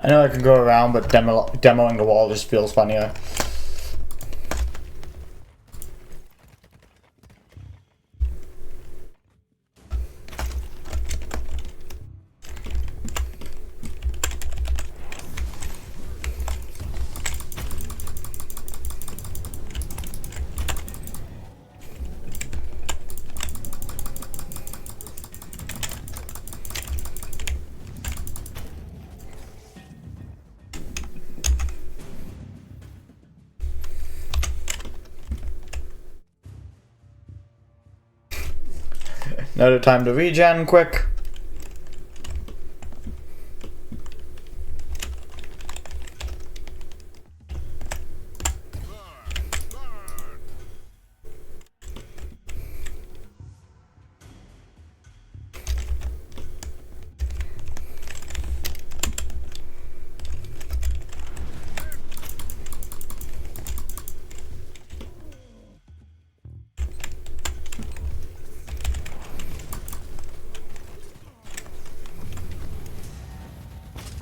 I know I can go around, but demoing the wall just feels funnier. Another time to regen quick.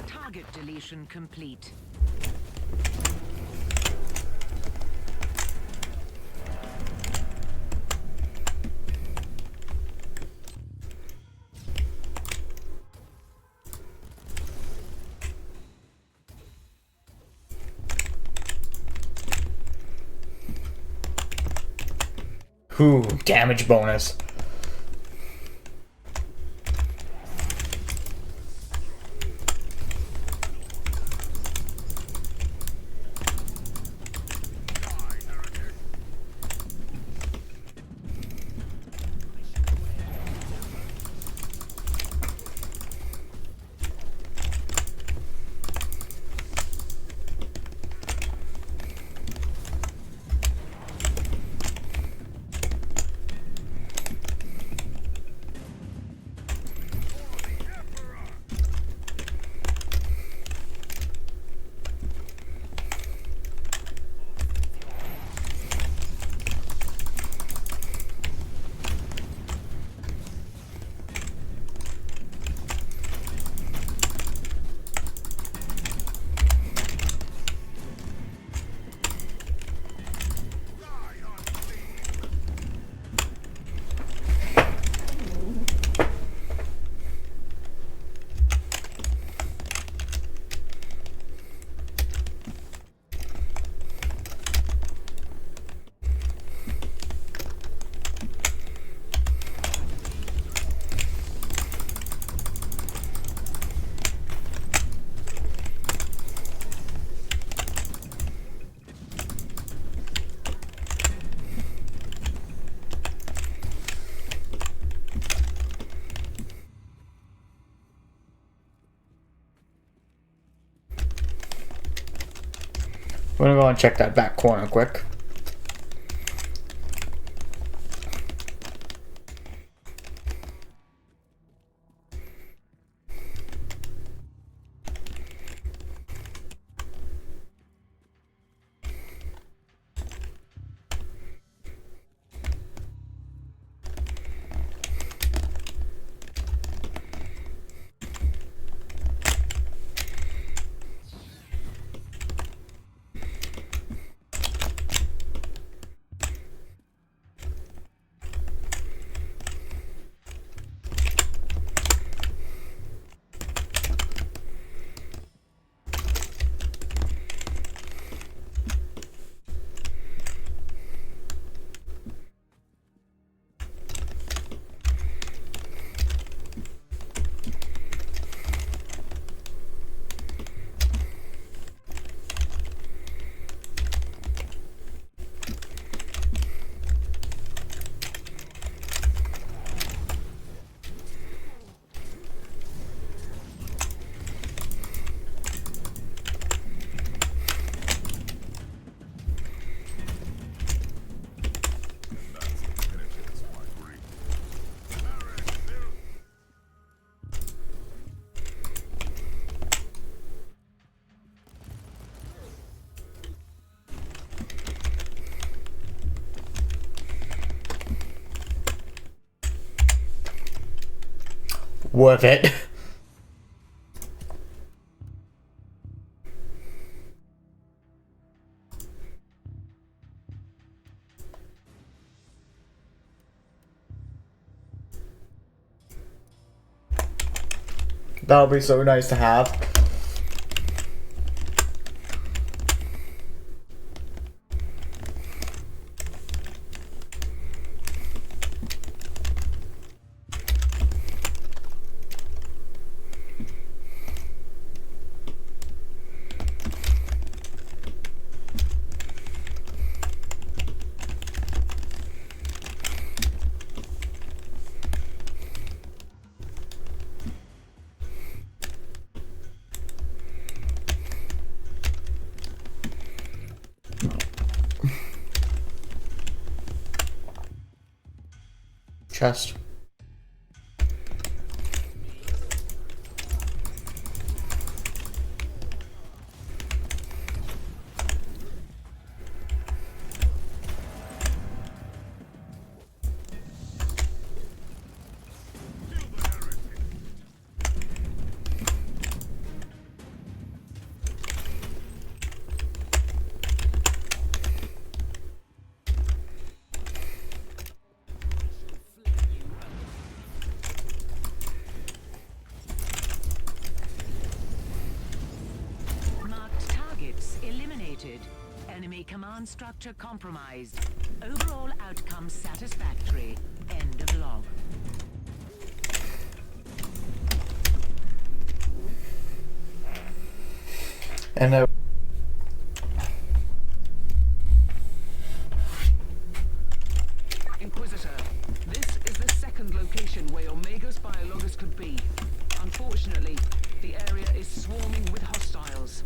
Target deletion complete. Ooh, damage bonus. We're gonna go and check that back corner quick. Worth it. That'll be so nice to have. Chest. Marked targets eliminated. Enemy command structure compromised. Overall outcome satisfactory. End of log. And Inquisitor, this is the second location where your Magus Biologist could be. Unfortunately, the area is swarming with hostiles.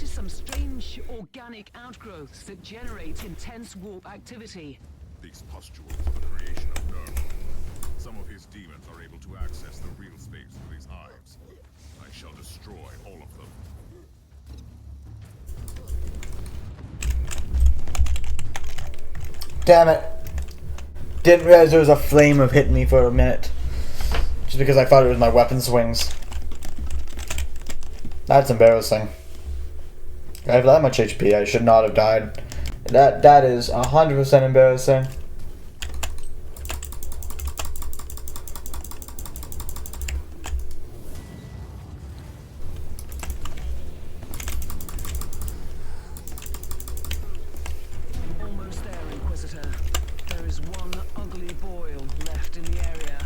Some strange organic outgrowths that generate intense warp activity. These pustules are the creation of Nermal. Some of his demons are able to access the real space through these hives. I shall destroy all of them. damn it. Didn't realize there was a flame of hitting me for a minute. Just because I thought it was my weapon swings. That's embarrassing. I have that much HP, I should not have died. That is 100% embarrassing. Almost there, Inquisitor. There is one ugly boil left in the area.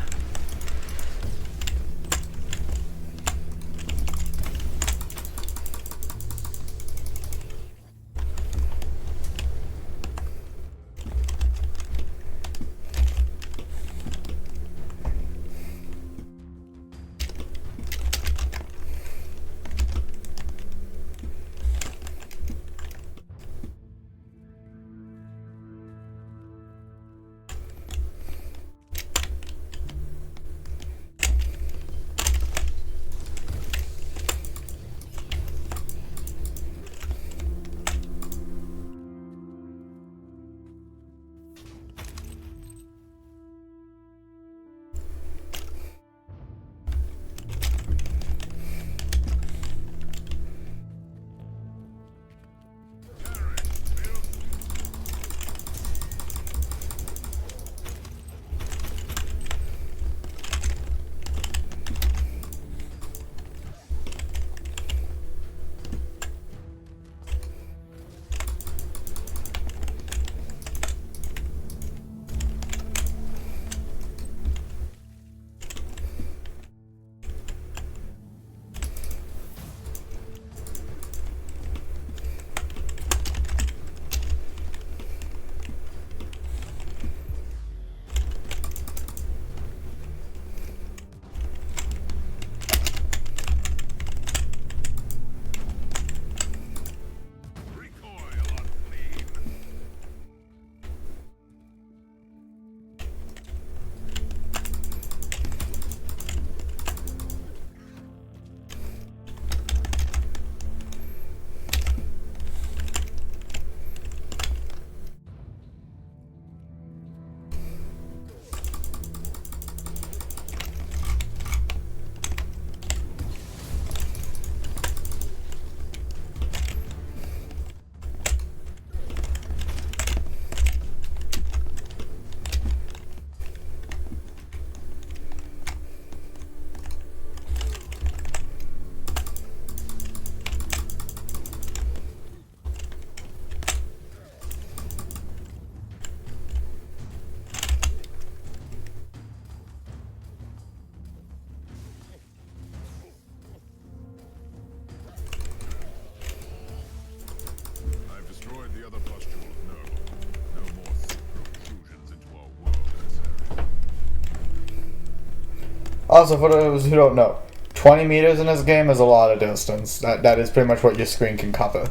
Also, for those who don't know, 20 meters in this game is a lot of distance. That is pretty much what your screen can cover.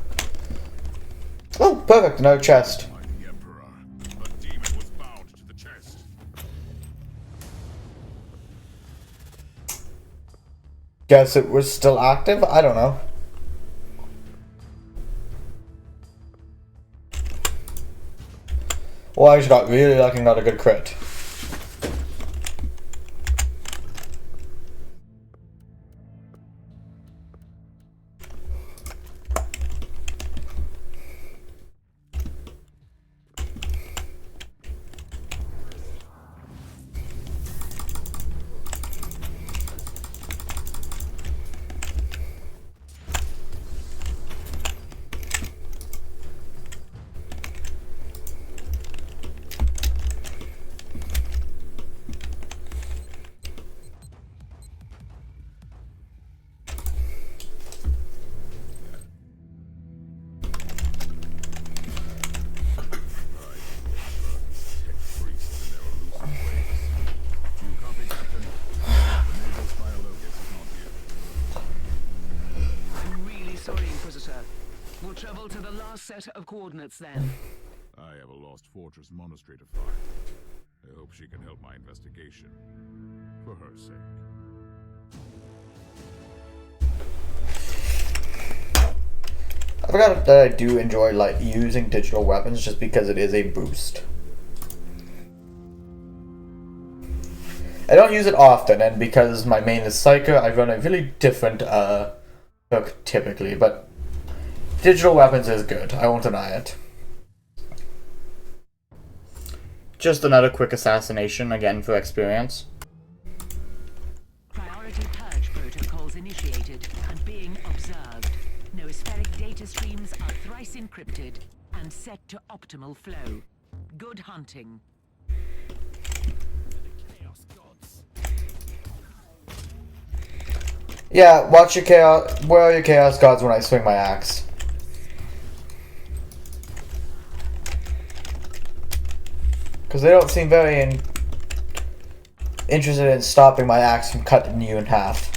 Oh, perfect, another chest. Like the Emperor, the demon was bound to the chest. Guess it was still active? I don't know. Well, I just got really lucky and got a good crit. I'm really sorry, Inquisitor. We'll travel to the last set of coordinates then. I have a lost fortress monastery to find. I hope she can help my investigation. For her sake. I forgot that I do enjoy like using digital weapons just because it is a boost. I don't use it often, and because my main is Psyker, I run a really different hook typically, but digital weapons is good, I won't deny it. Just another quick assassination, again for experience. Priority purge protocols initiated and being observed. Noospheric data streams are thrice encrypted and set to optimal flow. Good hunting. Yeah, watch your chaos. Where are your chaos gods when I swing my axe? Because they don't seem very interested in stopping my axe from cutting you in half.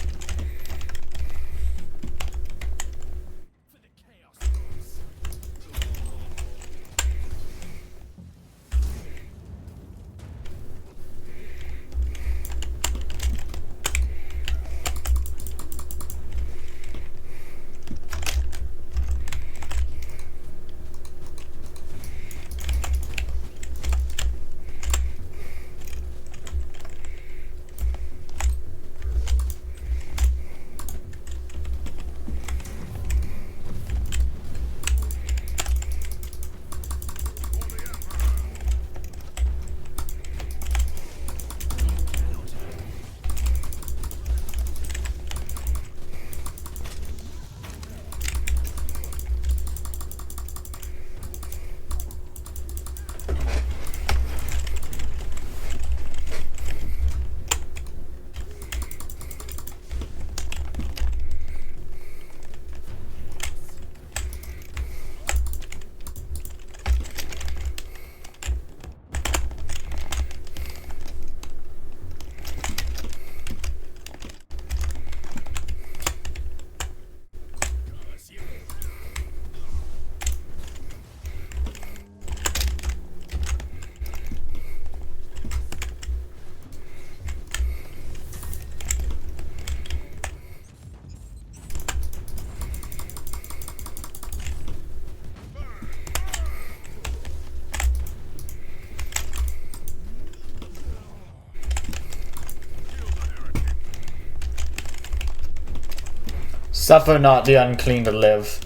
Suffer not the unclean to live.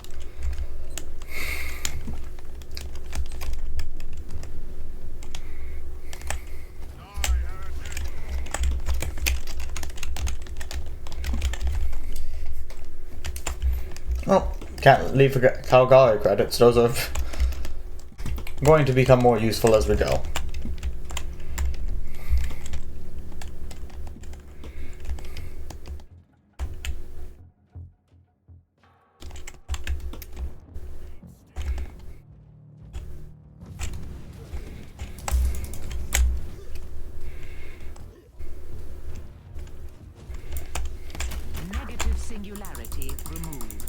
Oh, can't leave Calgary credits. Those are going to become more useful as we go. singularity removed.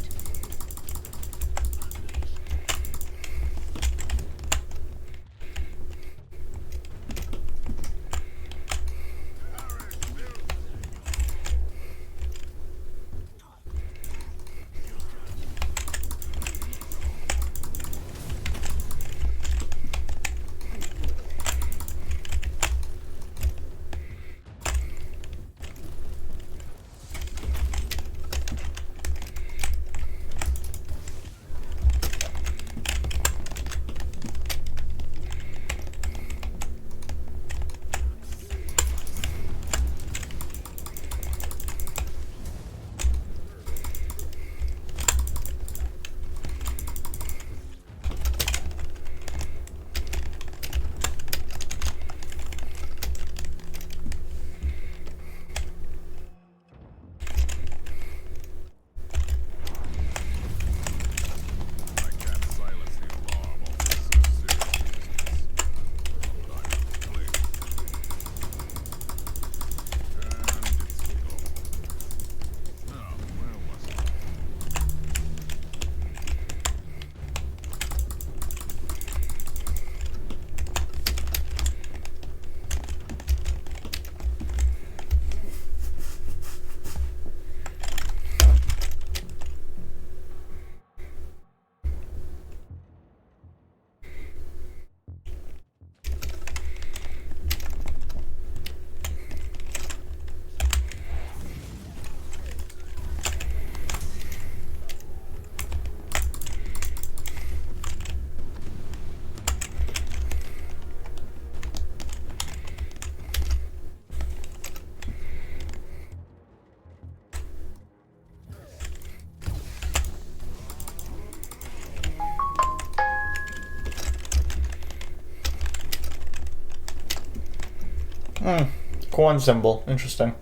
Corn symbol. Interesting.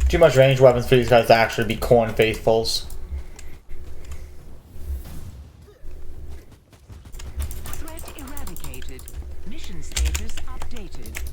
Too much range weapons for these guys to actually be corn faithfuls. Threat eradicated. Mission status updated.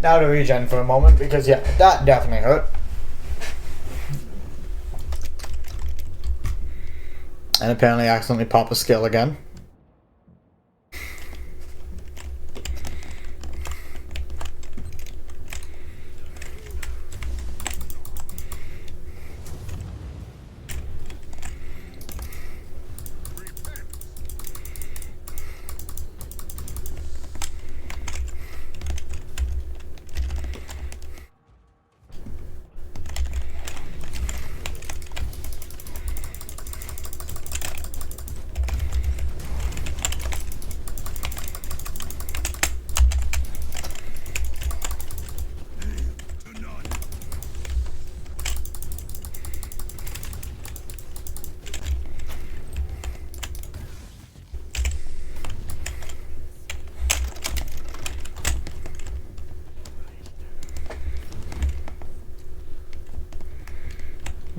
Now to regen for a moment, because yeah, that definitely hurt. And apparently I accidentally pop a skill again.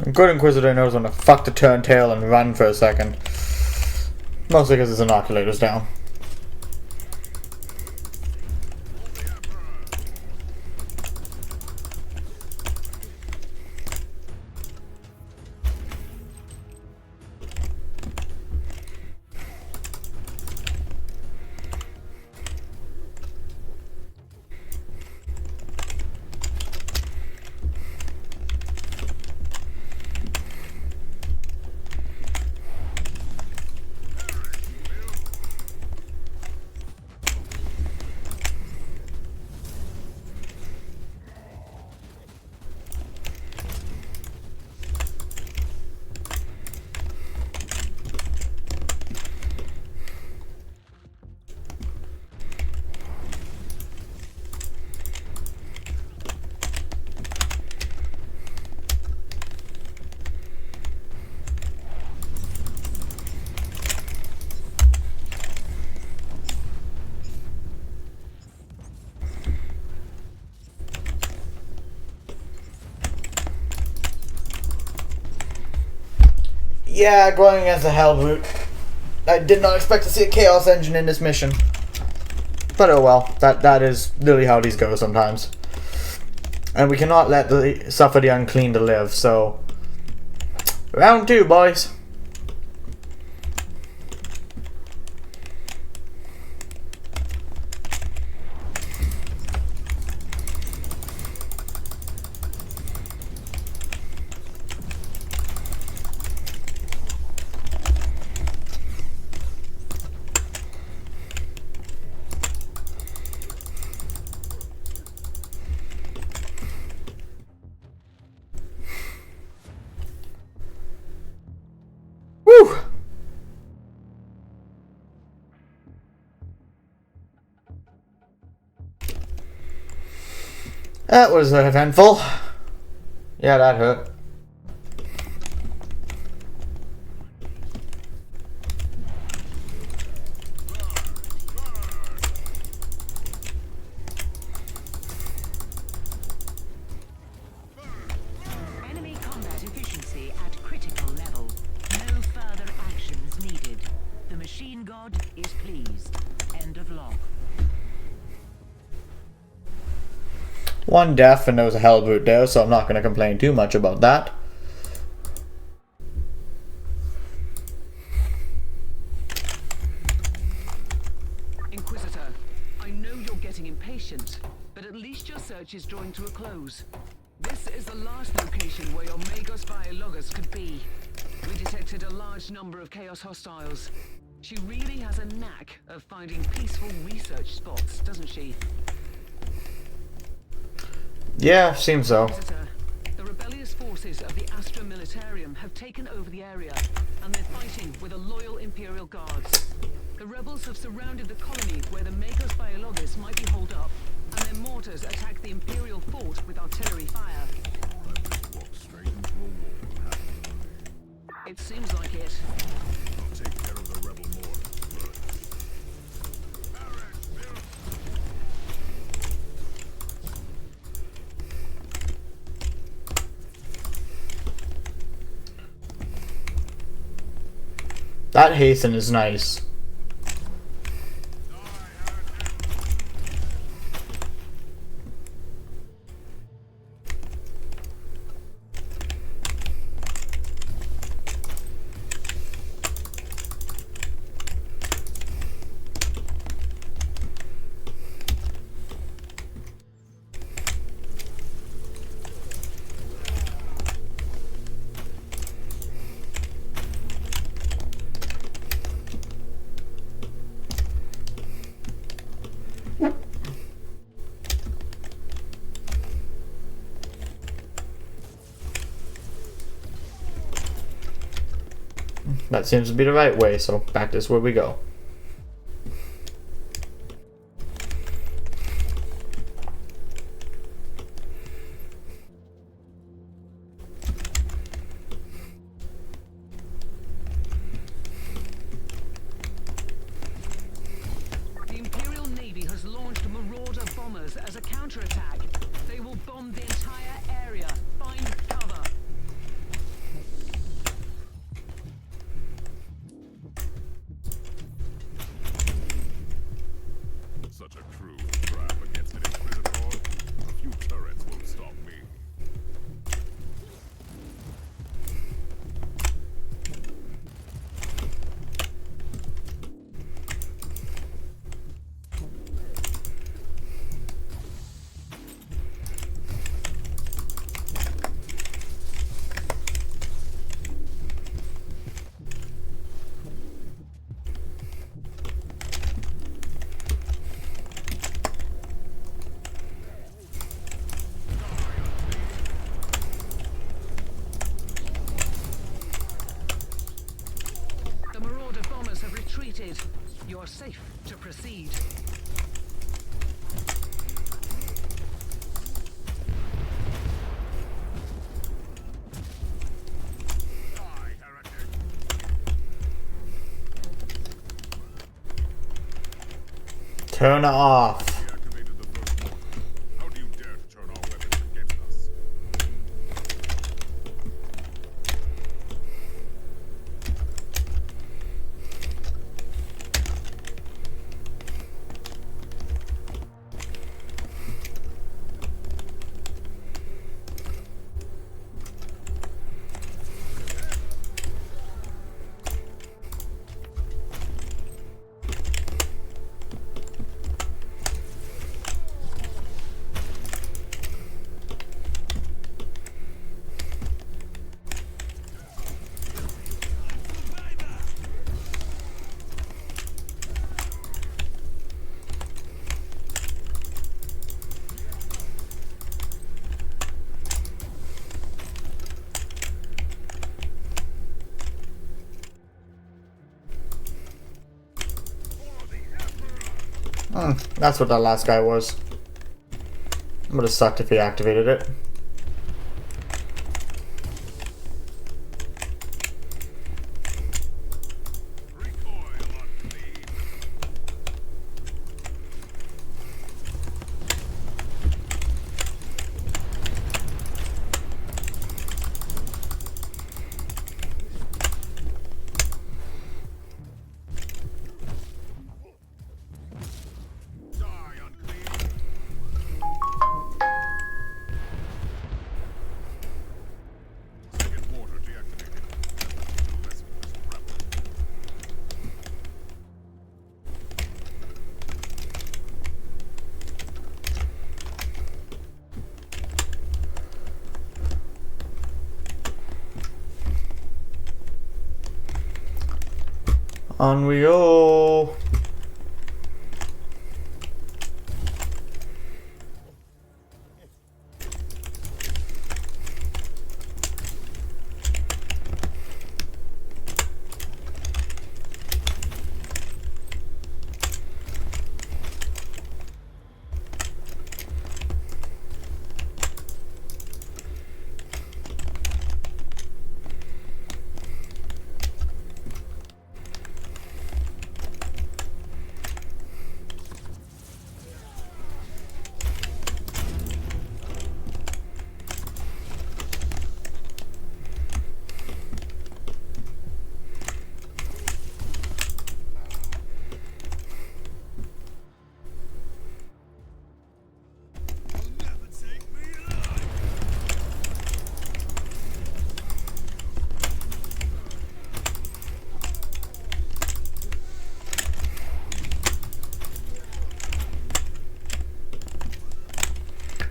A good Inquisitor knows when to fuck to turn tail and run for a second. Mostly because his inoculator's down. Yeah, going against the Hellbrute. I did not expect to see a Chaos Engine in this mission. But oh well, that is really how these go sometimes. And we cannot let suffer the unclean to live, so... Round 2, boys. Woo! That was eventful. Yeah, that hurt. Enemy combat efficiency at critical level. No further actions needed. The machine god is pleased. End of log. One death and there was a Hellbrute there, so I'm not going to complain too much about that. Inquisitor, I know you're getting impatient, but at least your search is drawing to a close. This is the last location where your Magus Biologist could be. We detected a large number of Chaos hostiles. She really has a knack of finding peaceful research spots, doesn't she? Yeah, seems so. Inquisitor, the rebellious forces of the Astra Militarium have taken over the area, and they're fighting with the loyal Imperial guards. The rebels have surrounded the colony where the Magus Biologist might be holed up, and their mortars attack the Imperial fort with artillery fire. Walk straight into a wall. It seems like it. I'll take care of the rebel mortar first. That hasten is nice. That seems to be the right way, so back this where we go. The Imperial Navy has launched Marauder bombers as a counterattack. They will bomb the entire area. Find cover. Such a crude trap against an Inquisitor. A few turrets won't stop me. The Marauder bombers have retreated. You're safe to proceed. Die, heretic! Turn it off. Deactivated the first mortar. How do you dare to turn our weapons against us? That's what that last guy was. Would have sucked if he activated it. On we go.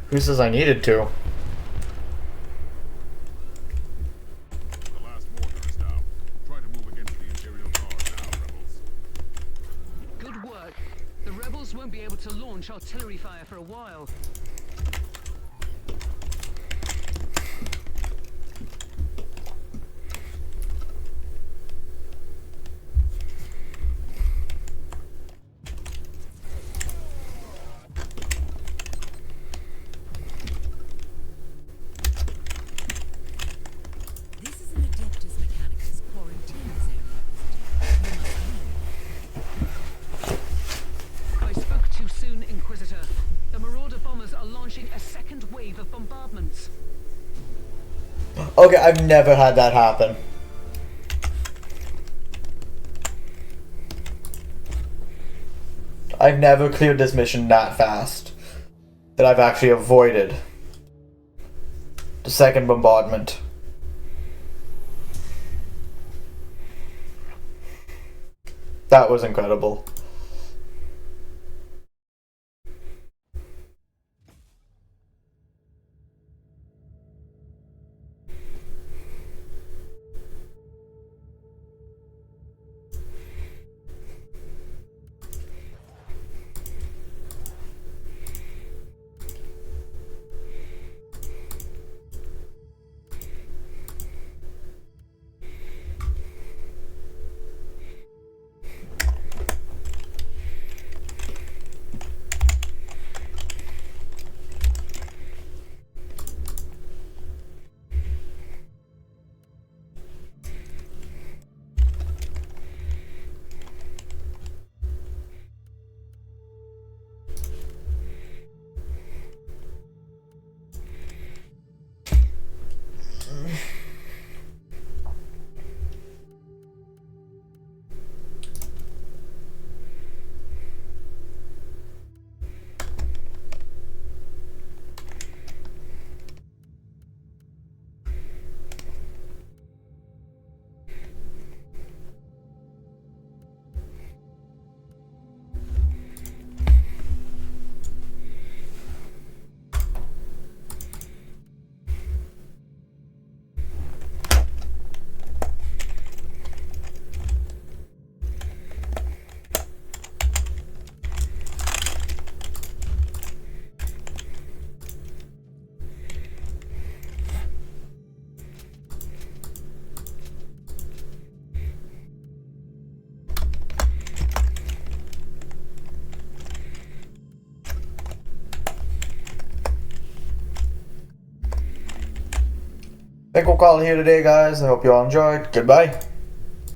Who says I needed to? The last mortar is down. Try to move against the Imperial guard now, rebels. Good work. The rebels won't be able to launch artillery fire for a while. Inquisitor. The Marauder bombers are launching a second wave of bombardments. Okay, I've never had that happen. I've never cleared this mission that fast. That I've actually avoided the second bombardment. That was incredible. I think we'll call it here today, guys. I hope you all enjoyed. Goodbye.